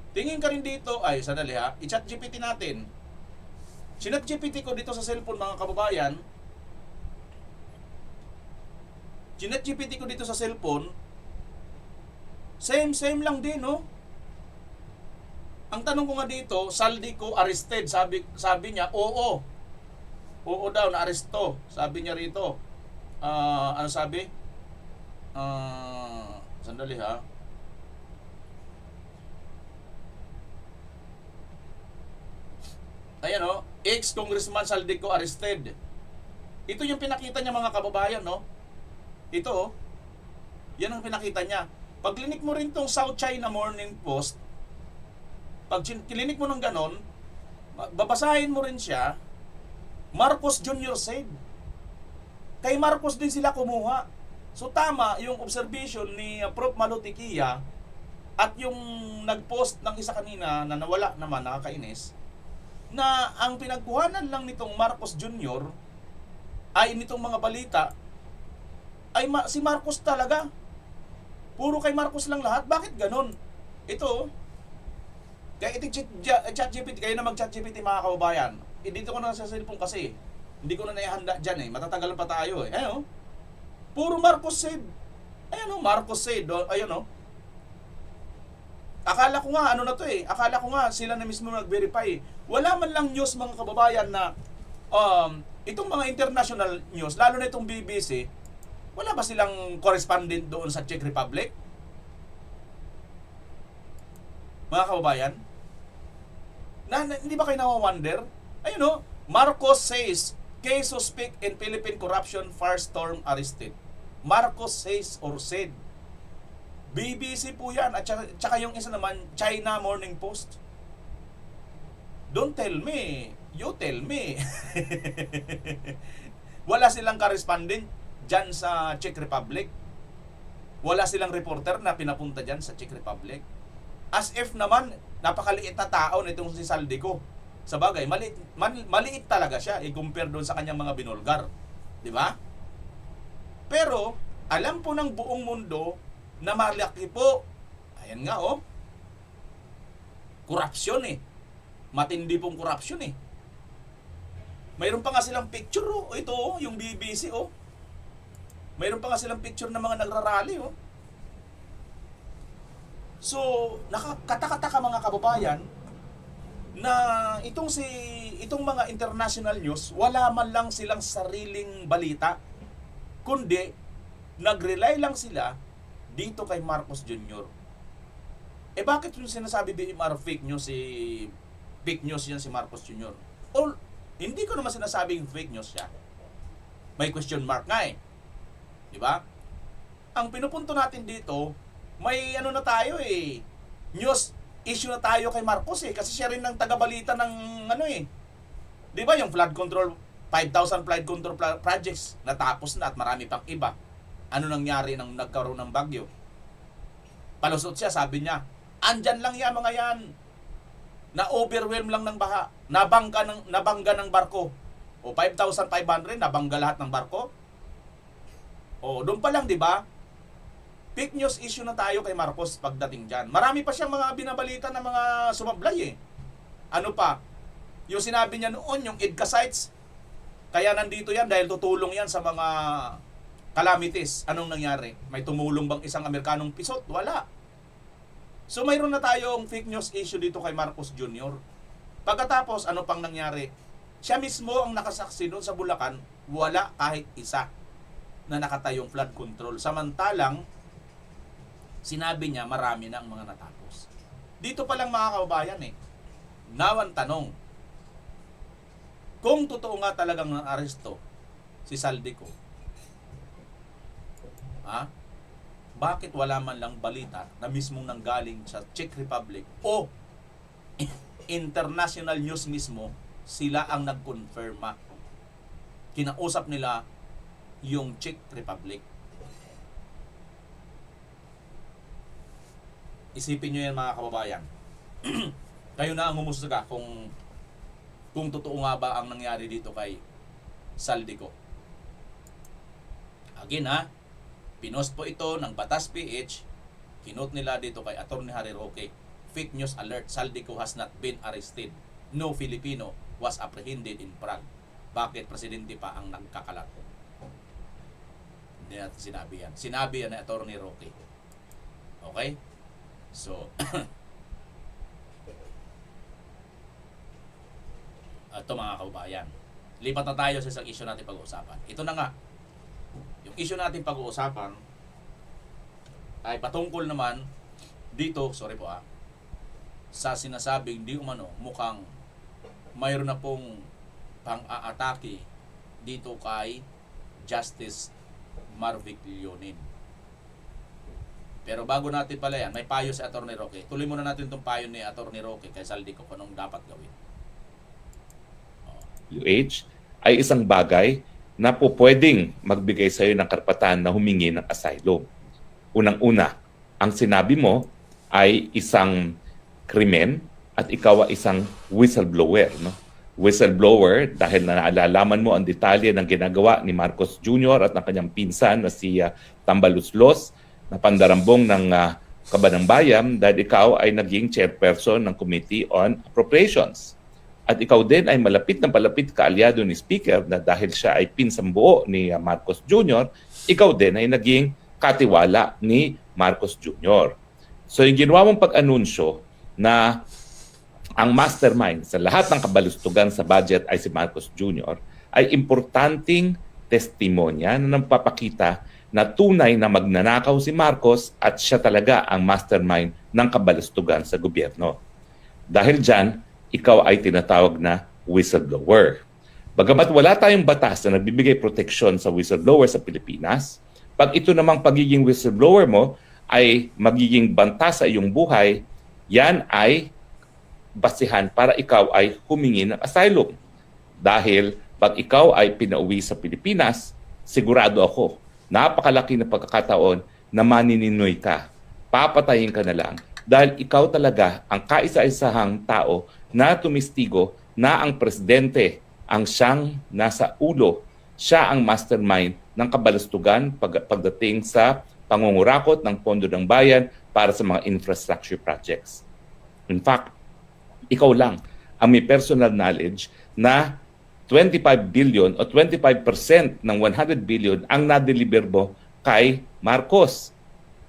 B: Tingin ka rin dito, ay sandali ha, i-chat GPT natin. Sinat GPT ko dito sa cellphone mga kababayan. Sinat GPT ko dito sa cellphone. Same lang din no. Ang tanong ko nga dito, Saldico arrested, sabi niya, oo. Oo daw, na-aresto. Sabi niya rito. Ano sabi? Sandali ha. Ayan o, ex-congressman Saldico arrested. Ito yung pinakita niya mga kababayan, no? Ito o. Yan ang pinakita niya. Pag klinik mo rin tong South China Morning Post, pag klinik mo ng ganon, babasahin mo rin siya, Marcos Jr. said. Kay Marcos din sila kumuha. So tama yung observation ni Prof. Malutikia at yung nag-post ng isa kanina na nawala naman, nakakainis, na ang pinagkuhanan lang nitong Marcos Jr. ay nitong mga balita ay si Marcos talaga. Puro kay Marcos lang lahat. Bakit ganon? Ito, kaya ito ChatGPT, kayo na mag-ChatGPT mga kababayan. Dito ko na sa cellphone kasi. Hindi ko na naihanda dyan eh. Matatagalan pa tayo eh. Ayun, puro Marcos said. Ayun Marcos said. Ayun Akala ko nga, ano na to eh. Akala ko nga, sila na mismo nag-verify. Wala man lang news mga kababayan na itong mga international news, lalo na itong BBC, wala ba silang correspondent doon sa Czech Republic? Mga kababayan? Hindi ba kayo nawa-wonder? Ayun Marcos says, case suspect in Philippine corruption firestorm arrested. Marcos says or said. BBC po yan. At tsaka yung isa naman, China Morning Post. Don't tell me. You tell me. Wala silang correspondent dyan sa Czech Republic. Wala silang reporter na pinapunta dyan sa Czech Republic. As if naman, napakaliit na tao nitong si Saldico. Sa bagay, maliit talaga siya i-compare doon sa kanyang mga binulgar. Di ba? Pero, alam po ng buong mundo na malaki po. Ayan nga, oh. Korupsyon eh. Matindi pong korupsyon eh. Mayroon pa nga silang picture, oh. Ito, oh, yung BBC, oh. Mayroon pa nga silang picture ng mga nagrarally, oh. So, nakakatakataka mga kababayan na itong mga international news, wala man lang silang sariling balita, kundi nag-rely lang sila dito kay Marcos Jr. Eh bakit yung sinasabi BMR fake news yan si Marcos Jr.? O hindi ko naman sinasabing fake news siya. May question mark nga eh. Di ba? Ang pinupunto natin dito, may ano na tayo eh. News issue na tayo kay Marcos eh. Kasi siya rin ang tagabalita ng ano eh. Di ba yung flood control, 5,000 flood control projects natapos na at marami pang iba. Ano nangyari nang nagkaroon ng bagyo? Palusot siya, sabi niya, andyan lang yan mga yan. Na-overwhelm lang ng baha. Nabangga ng barko. O 5,500, nabangga lahat ng barko. O doon pa lang, di ba? Fake news issue na tayo kay Marcos pagdating dyan. Marami pa siyang mga binabalita na mga sumablay eh. Ano pa? Yung sinabi niya noon, yung EDCA sites, kaya nandito yan dahil tutulong yan sa mga calamities. Anong nangyari? May tumulong bang isang Amerikanong pisot? Wala. So mayroon na tayong fake news issue dito kay Marcos Jr. Pagkatapos, ano pang nangyari? Siya mismo ang nakasaksi doon sa Bulacan, wala kahit isa na nakatayong flood control. Samantalang, sinabi niya marami na ang mga natapos. Dito pa lang mga kababayan eh, nawan tanong, kung totoo nga talagang na-aresto si Saldico, bakit wala man lang balita na mismong nanggaling sa Czech Republic o international news mismo, sila ang nag-confirma. Kinausap nila yung Czech Republic. Isipin nyo yan mga kababayan. Kayo na ang humusga kung totoo nga ba ang nangyari dito kay Saldico. Again pinost po ito ng Batas PH. Kinote nila dito kay Atty. Harry Roque. Fake news alert, Saldico has not been arrested. No Filipino was apprehended in Prague. Bakit presidente pa ang nagkakalat? Hindi natin sinabi yan. Sinabi yan ni Atty. Roque. Okay? So, ito mga kababayan. Lipat na tayo sa isang issue natin pag-uusapan. Ito na nga. Yung issue natin pag-uusapan ay patungkol naman dito, sa sinasabing di umano mukhang mayroon na pong pang-aatake dito kay Justice Marvic Leonin. Pero bago natin pala yan, may payo si Atty. Roque. Tuloy muna natin itong payo ni Atty. Roque kay Saldico kung anong dapat gawin.
F: WH ay isang bagay na po pwedeng magbigay sa iyo ng karapatan na humingi ng asylum. Unang-una, ang sinabi mo ay isang krimen at ikaw ay isang whistleblower. No? Whistleblower dahil naalalaman mo ang detalye ng ginagawa ni Marcos Jr. at ng kanyang pinsan na si Tambaluslos na pandarambong ng Kabanang Bayan dahil ikaw ay naging chairperson ng Committee on Appropriations. At ikaw din ay malapit na palapit kaalyado ni Speaker na dahil siya ay pinsang buo ni Marcos Jr., ikaw din ay naging katiwala ni Marcos Jr. So yung ginawa mong pag-anunsyo na ang mastermind sa lahat ng kabalustugan sa budget ay si Marcos Jr. ay importanteng testimonya na nagpapakita na tunay na magnanakaw si Marcos at siya talaga ang mastermind ng kabalustugan sa gobyerno. Dahil dyan, ikaw ay tinatawag na whistleblower. Bagamat wala tayong batas na nagbibigay proteksyon sa whistleblower sa Pilipinas, pag ito namang pagiging whistleblower mo ay magiging banta sa iyong buhay, yan ay basihan para ikaw ay humingi ng asylum. Dahil pag ikaw ay pinauwi sa Pilipinas, sigurado ako, napakalaki na pagkakataon na manininoy ka. Papatayin ka na lang dahil ikaw talaga ang kaisa-isahang tao na tumistigo na ang presidente ang siyang nasa ulo. Siya ang mastermind ng kabalastugan pagdating sa pangungurakot ng pondo ng bayan para sa mga infrastructure projects. In fact, ikaw lang ang may personal knowledge na 25 billion o 25% ng 100 billion ang na-deliver mo kay Marcos.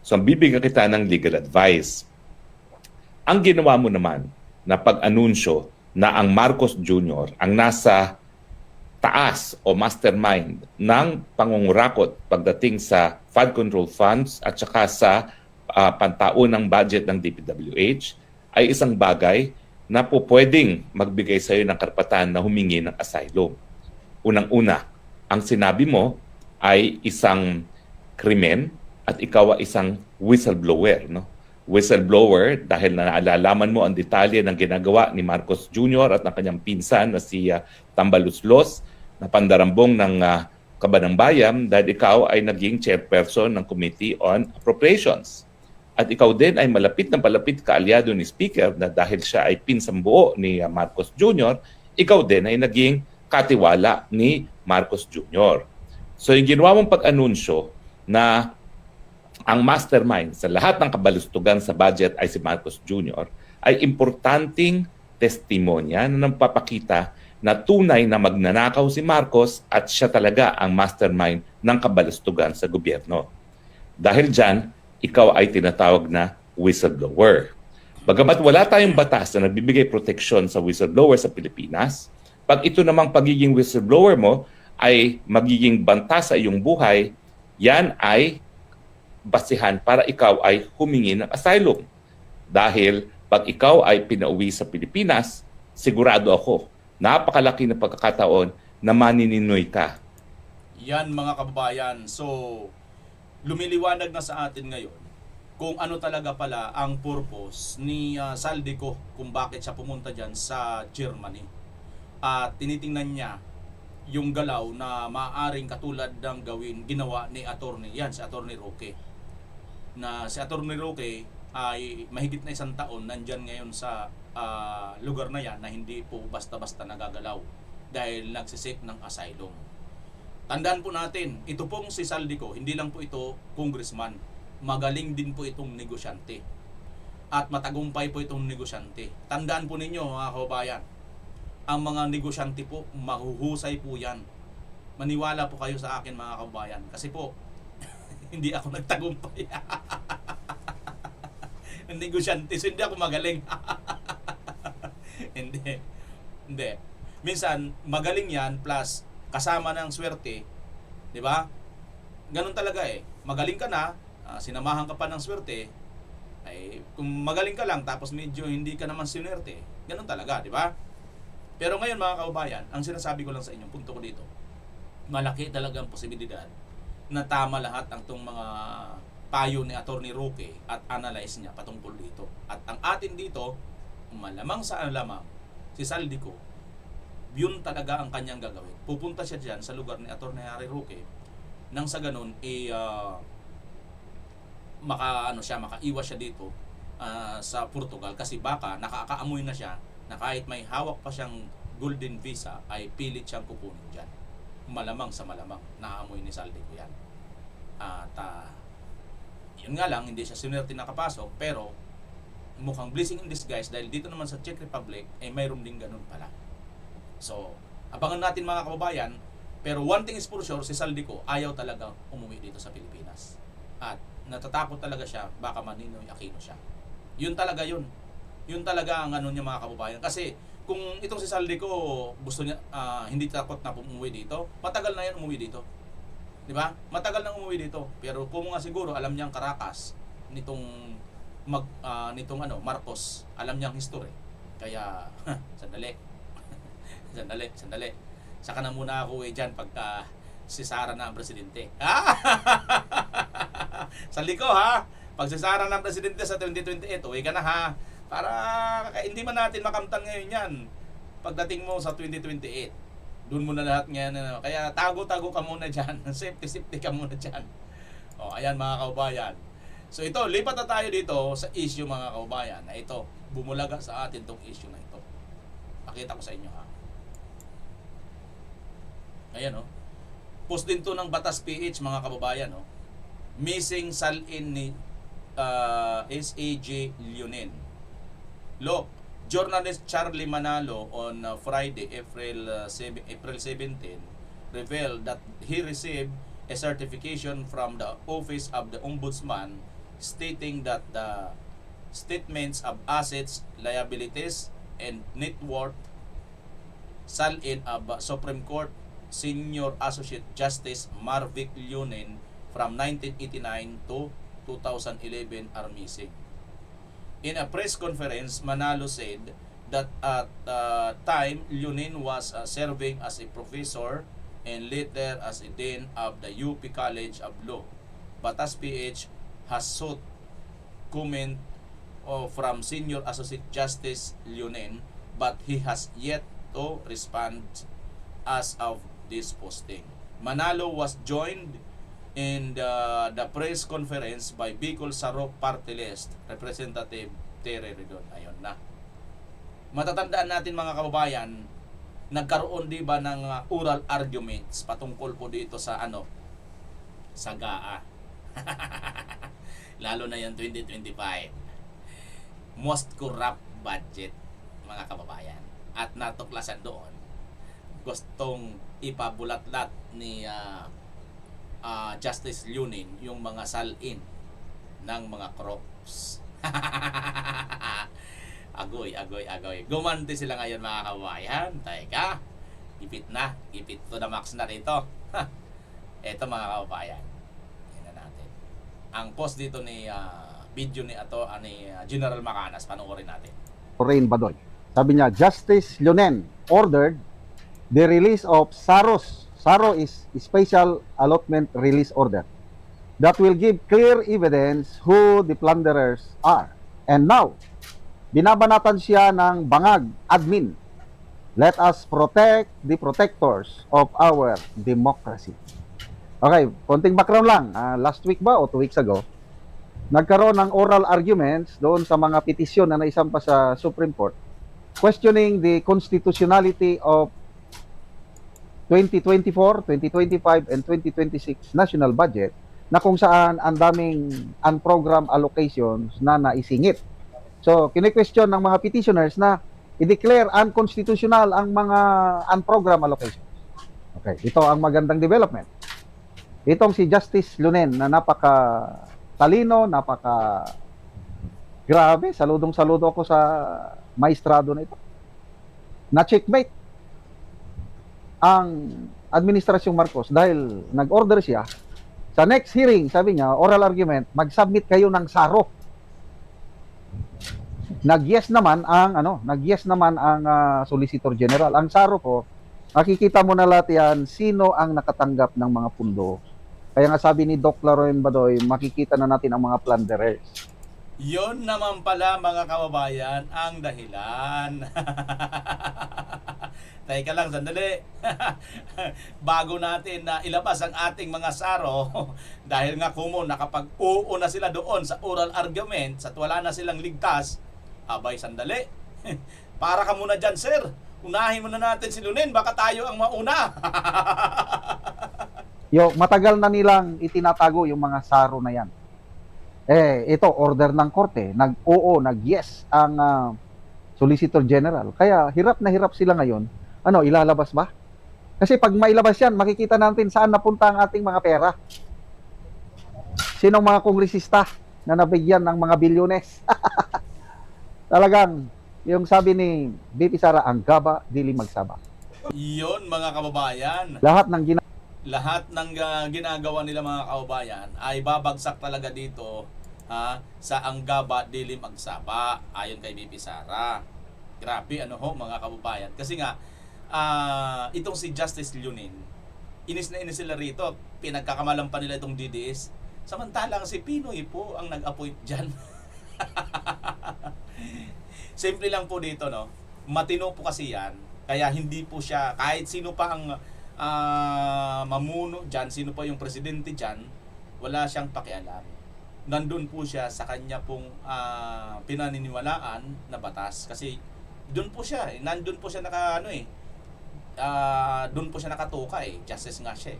F: So, bibigyan kita ng legal advice. Ang ginawa mo naman na pag-anunsyo na ang Marcos Jr. ang nasa taas o mastermind ng pangungurakot pagdating sa flood control funds at saka sa pantaunang budget ng DPWH ay isang bagay na po pwedeng magbigay sa iyo ng karapatan na humingi ng asylum. Unang-una, ang sinabi mo ay isang krimen at ikaw ay isang whistleblower. No? Whistleblower dahil naalalaman mo ang detalye ng ginagawa ni Marcos Jr. at ng kanyang pinsan na si Tambaluslos na pandarambong ng Kabanang Bayan dahil ikaw ay naging chairperson ng Committee on Appropriations. At ikaw din ay malapit na palapit kaalyado ni Speaker na dahil siya ay pinsang buo ni Marcos Jr., ikaw din ay naging katiwala ni Marcos Jr. So yung ginawa mong pag-anunsyo na ang mastermind sa lahat ng kabalustugan sa budget ay si Marcos Jr. ay importanteng testimonya na nagpapakita na tunay na magnanakaw si Marcos at siya talaga ang mastermind ng kabalustugan sa gobyerno. Dahil dyan, ikaw ay tinatawag na whistleblower. Bagamat wala tayong batas na nagbibigay proteksyon sa whistleblower sa Pilipinas, pag ito namang pagiging whistleblower mo ay magiging banta sa iyong buhay, yan ay basihan para ikaw ay humingi ng asylum. Dahil pag ikaw ay pinauwi sa Pilipinas, sigurado ako, napakalaki na pagkakataon na manininoy ka.
B: Yan mga kababayan. So, lumiliwanag na sa atin ngayon kung ano talaga pala ang purpose ni Saldico kung bakit siya pumunta dyan sa Germany. At tinitingnan niya yung galaw na maaaring katulad ng ginawa ni Attorney, yan si Attorney Roque. Na si Attorney Roque ay mahigit na 1 taon nandyan ngayon sa lugar na yan na hindi po basta-basta nagagalaw dahil nagsisik ng asylum. Tandaan po natin, ito pong si Saldico, hindi lang po ito congressman, magaling din po itong negosyante. At matagumpay po itong negosyante. Tandaan po ninyo mga kababayan, ang mga negosyante po, mahuhusay po yan. Maniwala po kayo sa akin mga kababayan. Kasi po, hindi ako nagtagumpay. Negosyante, so hindi ako magaling. Hindi. Minsan, magaling yan plus kasama ng swerte, di ba? Ganun talaga eh. Magaling ka na, sinamahan ka pa ng swerte, ay kung magaling ka lang tapos medyo hindi ka naman sinwerte, ganun talaga, di ba? Pero ngayon mga kababayan, ang sinasabi ko lang sa inyo, punto ko dito, malaki talagang posibilidad na tama lahat ang tong mga payo ni Attorney Roque at analyze niya patungkol dito. At ang atin dito, malamang sa alamang, si Saldico, yun talaga ang kanyang gagawin. Pupunta siya dyan sa lugar ni Attorney Harry Roque nang sa ganun makaiwas siya dito sa Portugal kasi baka nakakaamoy na siya na kahit may hawak pa siyang golden visa ay pilit siyang kukunin dyan. Malamang sa malamang naamoy ni Saldico yan. At yun nga lang, hindi siya sinwerte nakapasok pero mukhang blessing in disguise dahil dito naman sa Czech Republic ay mayroon din ganun pala. So, abangan natin mga kababayan, pero one thing is for sure, si Saldico ayaw talaga umuwi dito sa Pilipinas. At natatakot talaga siya, baka Maninoy Aquino siya. Yun talaga yun. Yun talaga ang ano niya mga kababayan. Kasi kung itong si Saldico gusto niya, hindi takot na umuwi dito, matagal na yan umuwi dito. Di ba? Matagal na umuwi dito. Pero kung nga siguro alam niyang Caracas nitong Marcos, alam niyang history. Kaya, Sandali. Saka na muna ako dyan pagka si Sara na ang presidente. Saldico ha, pagsasara ng presidente sa 2028, uwi ka na ha. Para hindi man natin makamtan ngayon yan. Pagdating mo sa 2028, doon mo na lahat ngayon. Kaya tago-tago ka muna dyan. Safety ka muna dyan. O, ayan mga kaubayan. So ito, lipat na tayo dito sa issue mga kaubayan na ito. Bumulaga sa atin tong issue na ito. Pakita ko sa inyo ha. Ayan o. Post din to ng Batas PH mga kababayan o. Missing salin ni SAJ Leonen. Look, journalist Charlie Manalo on Friday, April 17, revealed that he received a certification from the Office of the Ombudsman stating that the statements of assets, liabilities, and net worth salin of Supreme Court Senior Associate Justice Marvic Leonen from 1989 to 2011 are missing. In a press conference, Manalo said that at the time, Leonen was serving as a professor and later as a dean of the UP College of Law. Batas PH has sought comment from Senior Associate Justice Leonen, but he has yet to respond as of this posting. Manalo was joined in the press conference by Bicol Sarok Party List Representative Tere Redon. Ayun na. Matatandaan natin mga kababayan, nagkaroon di ba ng oral arguments patungkol po dito sa sa GAA. Lalo na yung 2025. Most corrupt budget mga kababayan. At natuklasan doon, gustong ipabulatlat ni Justice Leonen yung mga salin ng mga crops. Agoy. Gumanti sila ngayon mga kababayan. Teka, ipit to the max na rito. Eto mga kababayan, yan na natin ang post dito ni video ni General Macanas. Panoorin natin.
G: Rain Badoy. Sabi niya, Justice Leonen ordered the release of SAROS. SARO is Special Allotment Release Order that will give clear evidence who the plunderers are. And now, binabanatan siya ng bangag admin. Let us protect the protectors of our democracy. Okay, konting background lang. Last week ba o 2 weeks ago, nagkaroon ng oral arguments doon sa mga petisyon na naisampa sa Supreme Court questioning the constitutionality of 2024, 2025, and 2026 national budget na kung saan ang daming unprogrammed allocations na naisingit. So, kine-question ng mga petitioners na i-declare unconstitutional ang mga unprogrammed allocations. Okay, ito ang magandang development. Itong si Justice Leonen na napaka talino, napaka grabe, saludong-saludo ako sa maestrado na ito. Na-checkmate ang Administrasyong Marcos dahil nag-order siya sa next hearing, sabi niya, oral argument, mag-submit kayo ng SARO. Nag-yes naman ang Solicitor General. Ang SARO po, makikita mo na lahat yan, sino ang nakatanggap ng mga pundo. Kaya nga sabi ni Doc Laroen Badoy, makikita na natin ang mga plunderers.
B: Yon naman pala mga kababayan ang dahilan. Teka lang, sandali. Bago natin na ilabas ang ating mga SARO, dahil nga kumo nakapag-oo na sila doon sa oral argument at wala na silang ligtas, abay sandali. Para ka muna dyan, sir. Unahin muna natin si Leonen, baka tayo ang mauna.
G: Matagal na nilang itinatago yung mga SARO na yan. Ito, order ng korte. Nag-oo, nag-yes ang Solicitor General. Kaya hirap na hirap sila ngayon. Ilalabas ba? Kasi pag mailabas yan, makikita natin saan napunta ang ating mga pera. Sinong mga kongresista na nabigyan ng mga bilyones? Talagang, yung sabi ni BP Sara, ang gaba, dili magsaba.
B: Yon mga kababayan.
G: Lahat ng
B: ginagawa nila mga kababayan ay babagsak talaga dito sa anggaba dili magsaba ayon kay BP Sara. Grabe mga kababayan. Kasi nga itong si Justice Leonen, inis na inis sila rito. Pinagkakamalan pa nila itong DDS Samantalang si Pinoy po ang nag-appoint dyan. Simple lang po dito, no? Matino po kasi yan. Kaya hindi po siya, kahit sino pa ang mamuno dyan, sino pa yung presidente dyan, wala siyang pakialam. Nandun po siya sa kanya pong pinaniniwalaan na batas. Kasi doon po siya, nandun po siya doon po siya nakatuka justice nga siya.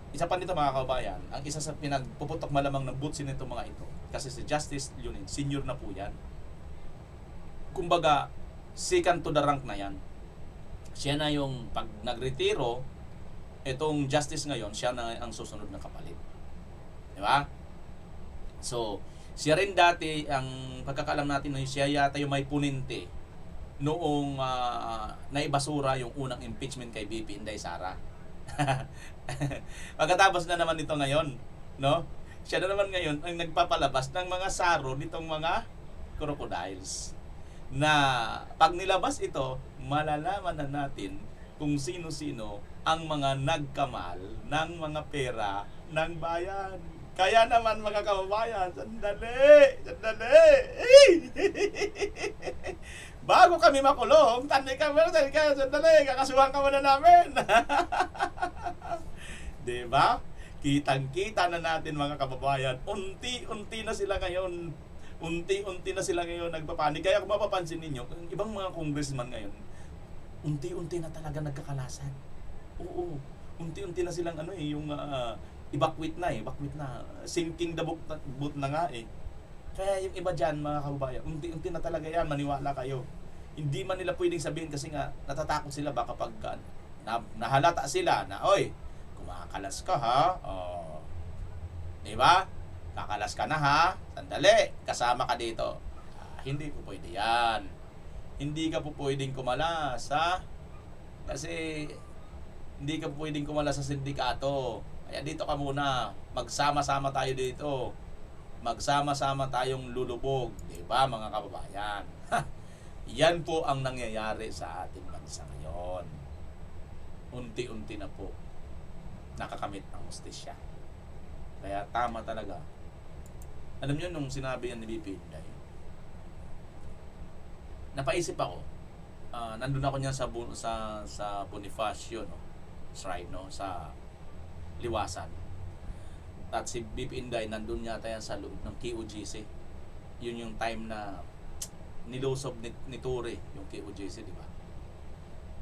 B: Isa pa nito mga kababayan, ang isa sa pinagpuputok malamang ng butsin nito mga ito, kasi si Justice Leonin, senior na po yan. Kumbaga, second to the rank na yan. Siya na yung pag nagretiro, itong justice ngayon, siya na ang susunod na kapalit. Di ba? So, siya rin dati, ang pagkakaalam natin na siya yata yung may puninte noong naibasura yung unang impeachment kay BP Inday Sara. Pagkatapos na naman ito ngayon, no? Siya na naman ngayon ang nagpapalabas ng mga saro nitong mga crocodiles. Na pag nilabas ito, malalaman na natin kung sino-sino ang mga nagkamal ng mga pera ng bayan. Kaya naman mga kababayan, sandali! Bago kami makulong, sandali, kakasuhan ka muna namin. Diba? Kitang-kita na natin mga kababayan, unti-unti na sila ngayon nagpapanik. Kaya kung mapapansin ninyo, ibang mga congressman ngayon, unti-unti na talaga nagkakalasan. Oo, unti-unti na silang evacuate na, sinking the boat na nga Kaya yung iba dyan mga kababayan, unti-unti na talaga yan, maniwala kayo. Hindi man nila pwedeng sabihin kasi nga natatakot sila baka pag nahalata sila na, oy, kumakalas ka ha, diba? Kakalas ka na ha, sandali, kasama ka dito. Hindi po pwede yan. Hindi ka po pwedeng kumalas ha, kasi hindi ka po pwedeng kumalas sa sindikato. Kaya dito ka muna, magsama-sama tayo dito. Magsama-sama tayong lulubog, di ba mga kababayan? Yan po ang nangyayari sa ating bansa ngayon. Unti-unti na po nakakamit ang hustisya. Kaya tama talaga. Alam niyo nung sinabi yan ni BP Inday, napaisip ako. Nandun ako niyan sa Bonifacio, no? Shrine, no? Sa Liwasan. At si BP Inday nandun yata yan sa loob ng KOJC. Yun yung time na nilusob ni Ture yung KOJC, di ba?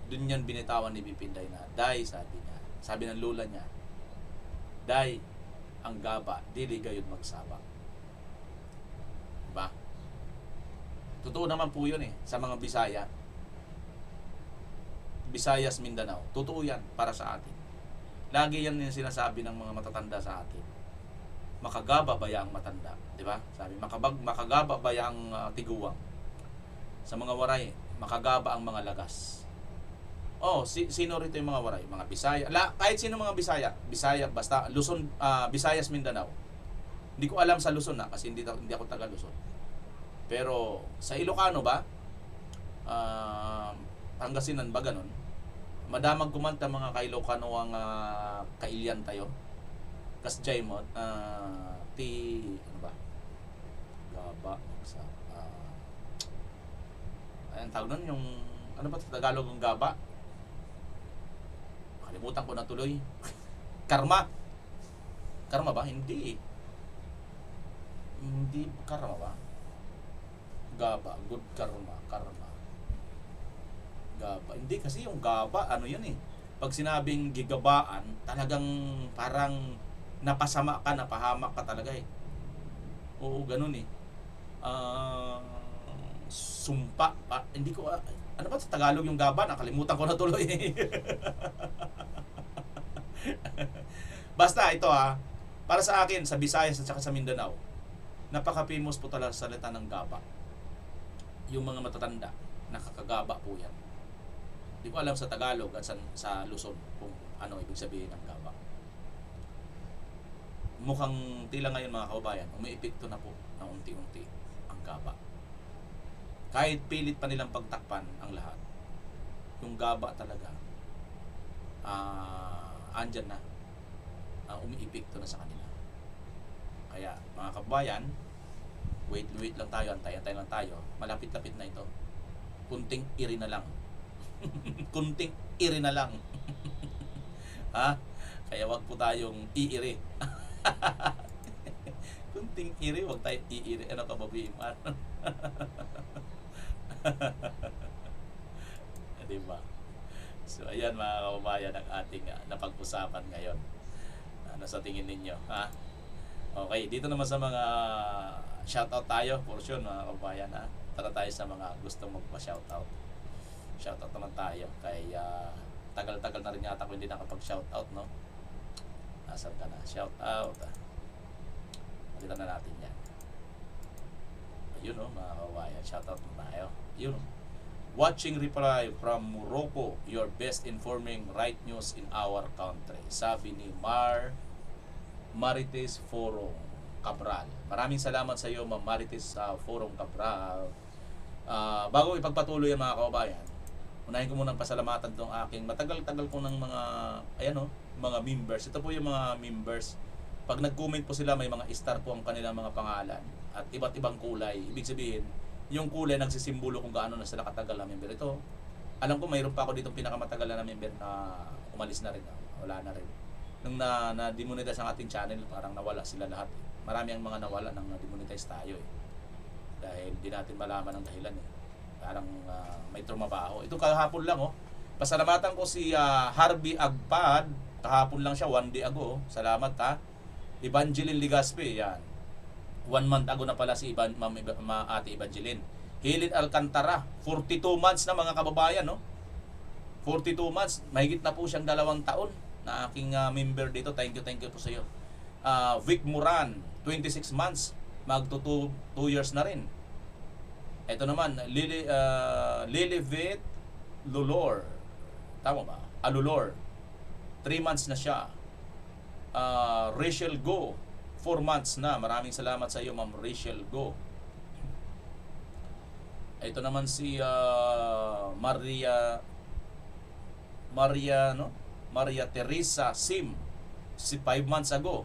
B: Doon yan binitawan ni BP Inday na, Day, sabi ng lula niya, Day, ang gaba, dili gayon magsabak. Diba? Totoo naman po yun sa mga Visayas, Mindanao. Totoo yan para sa atin. Lagi yan yung sinasabi ng mga matatanda sa atin. Makagaba ba yang matanda? Diba? Sabi, makagaba ba yang tiguwang? Sa mga waray, makagaba ang mga lagas. Sino rito yung mga waray? Mga Bisaya. Kahit sino mga Bisaya, basta Luzon, Visayas, Mindanao. Hindi ko alam sa Luzon kasi hindi ako taga Luzon. Pero sa Ilocano ba? Pangasinan ba ganun? Madamag kumanta mga ka-Ilocano ang kailyan tayo. Kasjay mo, ano ba? Gaba, ayun tawag nun yung, ano ba Tagalog ng gaba? Kalimutan ko na tuloy. Karma ba? Hindi karma ba? Gaba, good karma. Gaba. Hindi kasi yung gaba, ano yan pag sinabing gigabaan, talagang parang napasama ka, napahamak ka talaga Oo, ganun sumpa. Hindi ko, ano ba sa Tagalog yung gaba? Nakalimutan ko na tuloy. Basta ito para sa akin, sa Visayas at saka sa Mindanao, napaka-famous po talaga sa salita ng gaba. Yung mga matatanda, nakakagaba po yan. Hindi ko alam sa Tagalog at sa Luzon kung ano ibig sabihin ng gaba. Mukhang tila ngayon mga kababayan, umiipikto na po ng unti-unti ang gaba. Kahit pilit pa nilang pagtakpan ang lahat, yung gaba talaga, andyan na, umiipikto na sa kanila. Kaya mga kabayan, wait lang tayo, antay lang tayo. Malapit-lapit na ito. Kunting iri na lang. Kunting iri na lang. Ha? Kaya wag po tayong iiri. Kunting iri, wag tayong iiri. Ano ka ba, BMR? Diba? So ayan mga kababayan ang ating napag-usapan ngayon. Ano sa tingin ninyo? Ha? Okay, dito naman sa mga shoutout tayo, portion mga kababayan. Ha? Tara tayo sa mga gustong magpa-shoutout. Shoutout naman tayo kay tagal-tagal na rin yata ako hindi nakapag-shoutout, no? Nasaan ka na? Shoutout. Makita na natin yan. Ayun, mga kababayan. Shoutout na tayo. Yun. Watching reply from Morocco, your best informing right news in our country. Sabi ni Marites Forum Cabral. Maraming salamat sa iyo, Ma'am Marites Forum Cabral. Bago ipagpatuloy ang mga kababayan, unahin ko munang pasalamatan tong aking matagal-tagal ko ng mga mga members. Ito po yung mga members. Pag nag-comment po sila, may mga star po ang kanilang mga pangalan at iba't ibang kulay. Ibig sabihin, yung kulay nagsisimbolo kung gaano na sila katagal na member. Ito, alam ko mayroon pa ako dito pinakamatagal na member na umalis na rin. Wala na rin. Nung na-demonetize ang ating channel, parang nawala sila lahat. Marami ang mga nawala nang na-demonetize tayo eh. Dahil di natin malaman ang dahilan eh. Parang may trumabaho. Ito kahapon lang oh. Pasalamatan ko si Harvey Agpad. Kahapon lang siya, 1 day ago. Salamat ha. Evangeline Ligaspe, yan. 1 month ago na pala si Ate Evangeline. Hilid Alcantara, 42 months na mga kababayan, no? 42 months, mahigit na po siyang 2 taon na aking member dito. Thank you po sa iyo. Vic Moran, 26 months, magto 2 years na rin. Ito naman, Lilivit Lulor. Tama ba? Alulor. 3 months na siya. Rachel Go, 4 months na. Maraming salamat sa iyo, Ma'am Rachel Go. Ito naman si Maria Teresa Sim, si 5 months ago.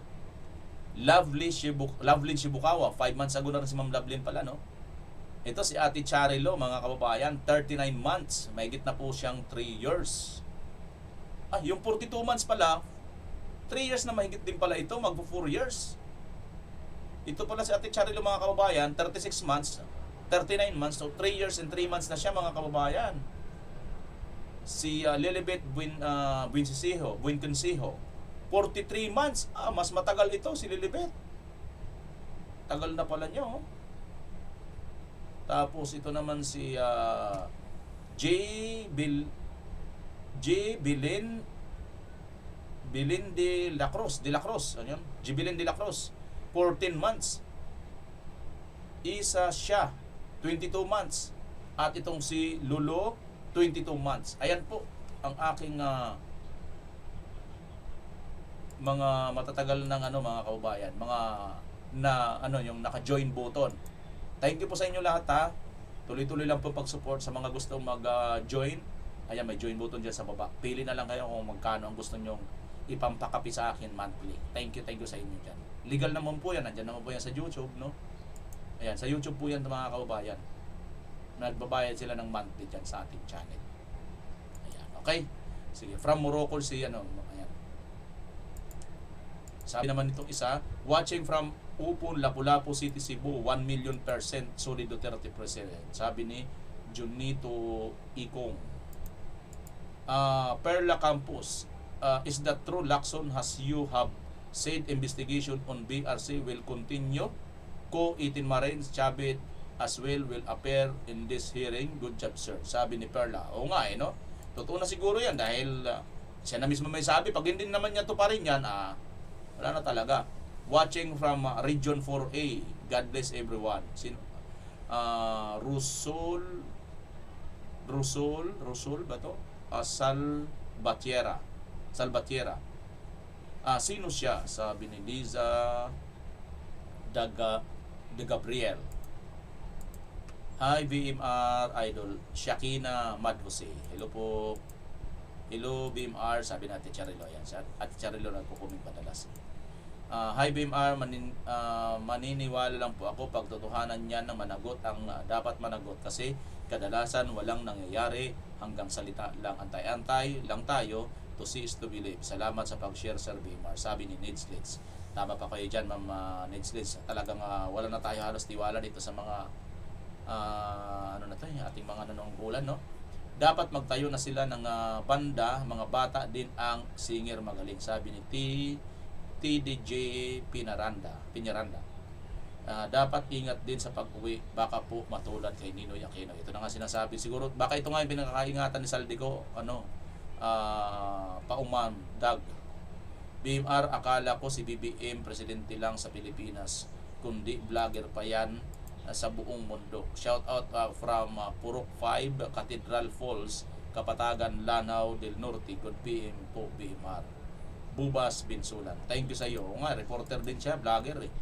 B: Lovely Shibukawa, 5 months ago na rin si Ma'am Lovelyn pala, no? Ito si Ate Charilo, mga kababayan, 39 months. Mahigit na po siyang 3 years. Yung 42 months pala, 3 years na mahigit din pala ito, magpo 4 years. Ito pala si Ate Charilo, mga kababayan, 36 months, 39 months, so 3 years and 3 months na siya, mga kababayan. Si Lilibet Buenconsijo, 43 months. Mas matagal ito si Lilibet. Tagal na pala niyo. Oh. Tapos ito naman si Bilin de la Cruz. Ano yun? Bilin de la Cruz. 14 months. Isa siya, 22 months. At itong si Lolo, 22 months. Ayan po ang aking mga matatagal ng mga kababayan, mga yung naka-join button. Thank you po sa inyo lahat ha. Tuloy-tuloy lang po pag-support sa mga gustong mag-join. Ayan, may join button dyan sa baba. Pili na lang kayo kung magkano ang gusto nyong ipampakapi sa akin monthly. Thank you sa inyo dyan. Legal naman po yan. Nandyan naman po yan sa YouTube, no? Ayan, sa YouTube po yan mga kababayan. Nagbabayad sila ng monthly dyan sa ating channel. Ayan, okay? Sige, from Morocco si ayan. Sabi naman itong isa, watching from Upon, Lapu-Lapu City, Cebu, 1,000,000% solid Duterte President. Sabi ni Junito Ikong. Perla Campus, is that true, Lacson, as you have said investigation on BRC will continue? Co-18 Marines, Chabit as well will appear in this hearing. Good job, sir. Sabi ni Perla. Oo nga no? Totoo na siguro yan dahil siya na mismo may sabi. Pag hindi naman niya to pa rin yan, wala na talaga. Watching from Region 4A. God bless everyone. Rusul ba to? Salvatierra. Sino siya? Sabi ni Liza de Gabriel. Hi BMR Idol, Shakina Madhuse. Hello po. Hello BMR, sabi natin Charilo yan. At Charilo nagko-comment madalas. Hi BMR, maniniwala lang po ako pag totohanan niyan na managot ang dapat managot kasi kadalasan walang nangyayari, hanggang salita lang, antay-antay lang tayo, to see is to believe. Salamat sa pag-share Sir BMR, sabi ni Nidslitz. Tama pa kayo dyan Ma'am Nidslitz, talagang wala na tayo halos tiwala dito sa mga ano na to, yung ating mga nanungkulan, no? Dapat magtayo na sila ng banda, mga bata din ang singer magaling, sabi ni TDJ Piñaranda. Dapat ingat din sa pag-uwi, baka po matulad kay Ninoy Aquino. Ito na nga sinasabi, siguro baka ito nga yung pinakakaingatan ni Saldico, Pauman Dag. BMR, akala ko si BBM presidente lang sa Pilipinas, kundi vlogger pa yan sa buong mundo. Shout out from Purok 5, Cathedral Falls, Kapatagan, Lanao del Norte. Good PM po BMR. Bubas Binsulan. Thank you sa iyo. O nga, reporter din siya, vlogger eh.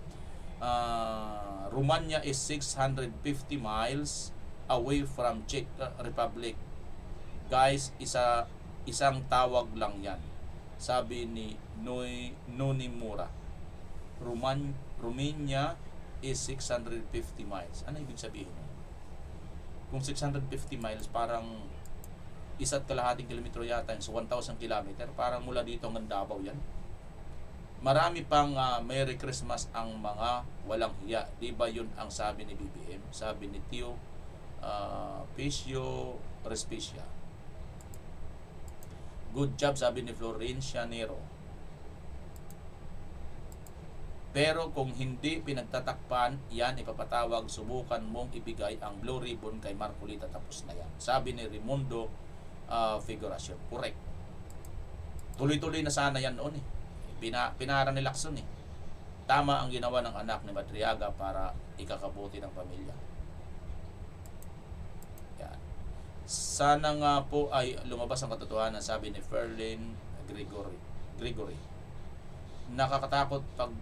B: Romania is 650 miles away from Czech Republic. Guys, isang tawag lang yan. Sabi ni Nonimura. Romania is 650 miles. Ano ibig sabihin? Kung 650 miles, parang 1.5 kilometro yata yun. So 1,000 kilometer. Parang mula dito hanggang Davao yan. Marami pang Merry Christmas ang mga walang hiya. Di ba yun ang sabi ni BBM? Sabi ni Tio Pisio Respicia. Good job, sabi ni Florencia Nero. Pero kung hindi pinagtatakpan, yan ipapatawag, subukan mong ibigay ang blue ribbon kay Marcolita, tapos na yan. Sabi ni Raimundo Figuracion. Correct. Tuloy-tuloy na sana yan noon eh. Pinara ni Lacson eh. Tama ang ginawa ng anak ni Madriaga para ikakabuti ng pamilya. Yan. Sana nga po ay lumabas ang katotohanan, sabi ni Ferlin Gregory. Nakakatakot pag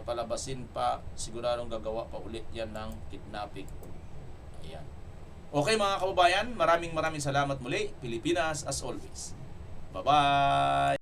B: palabasin pa, siguradong gagawa pa ulit yan ng kidnapping. Ayan. Okay mga kababayan, maraming salamat muli. Pilipinas as always. Bye-bye!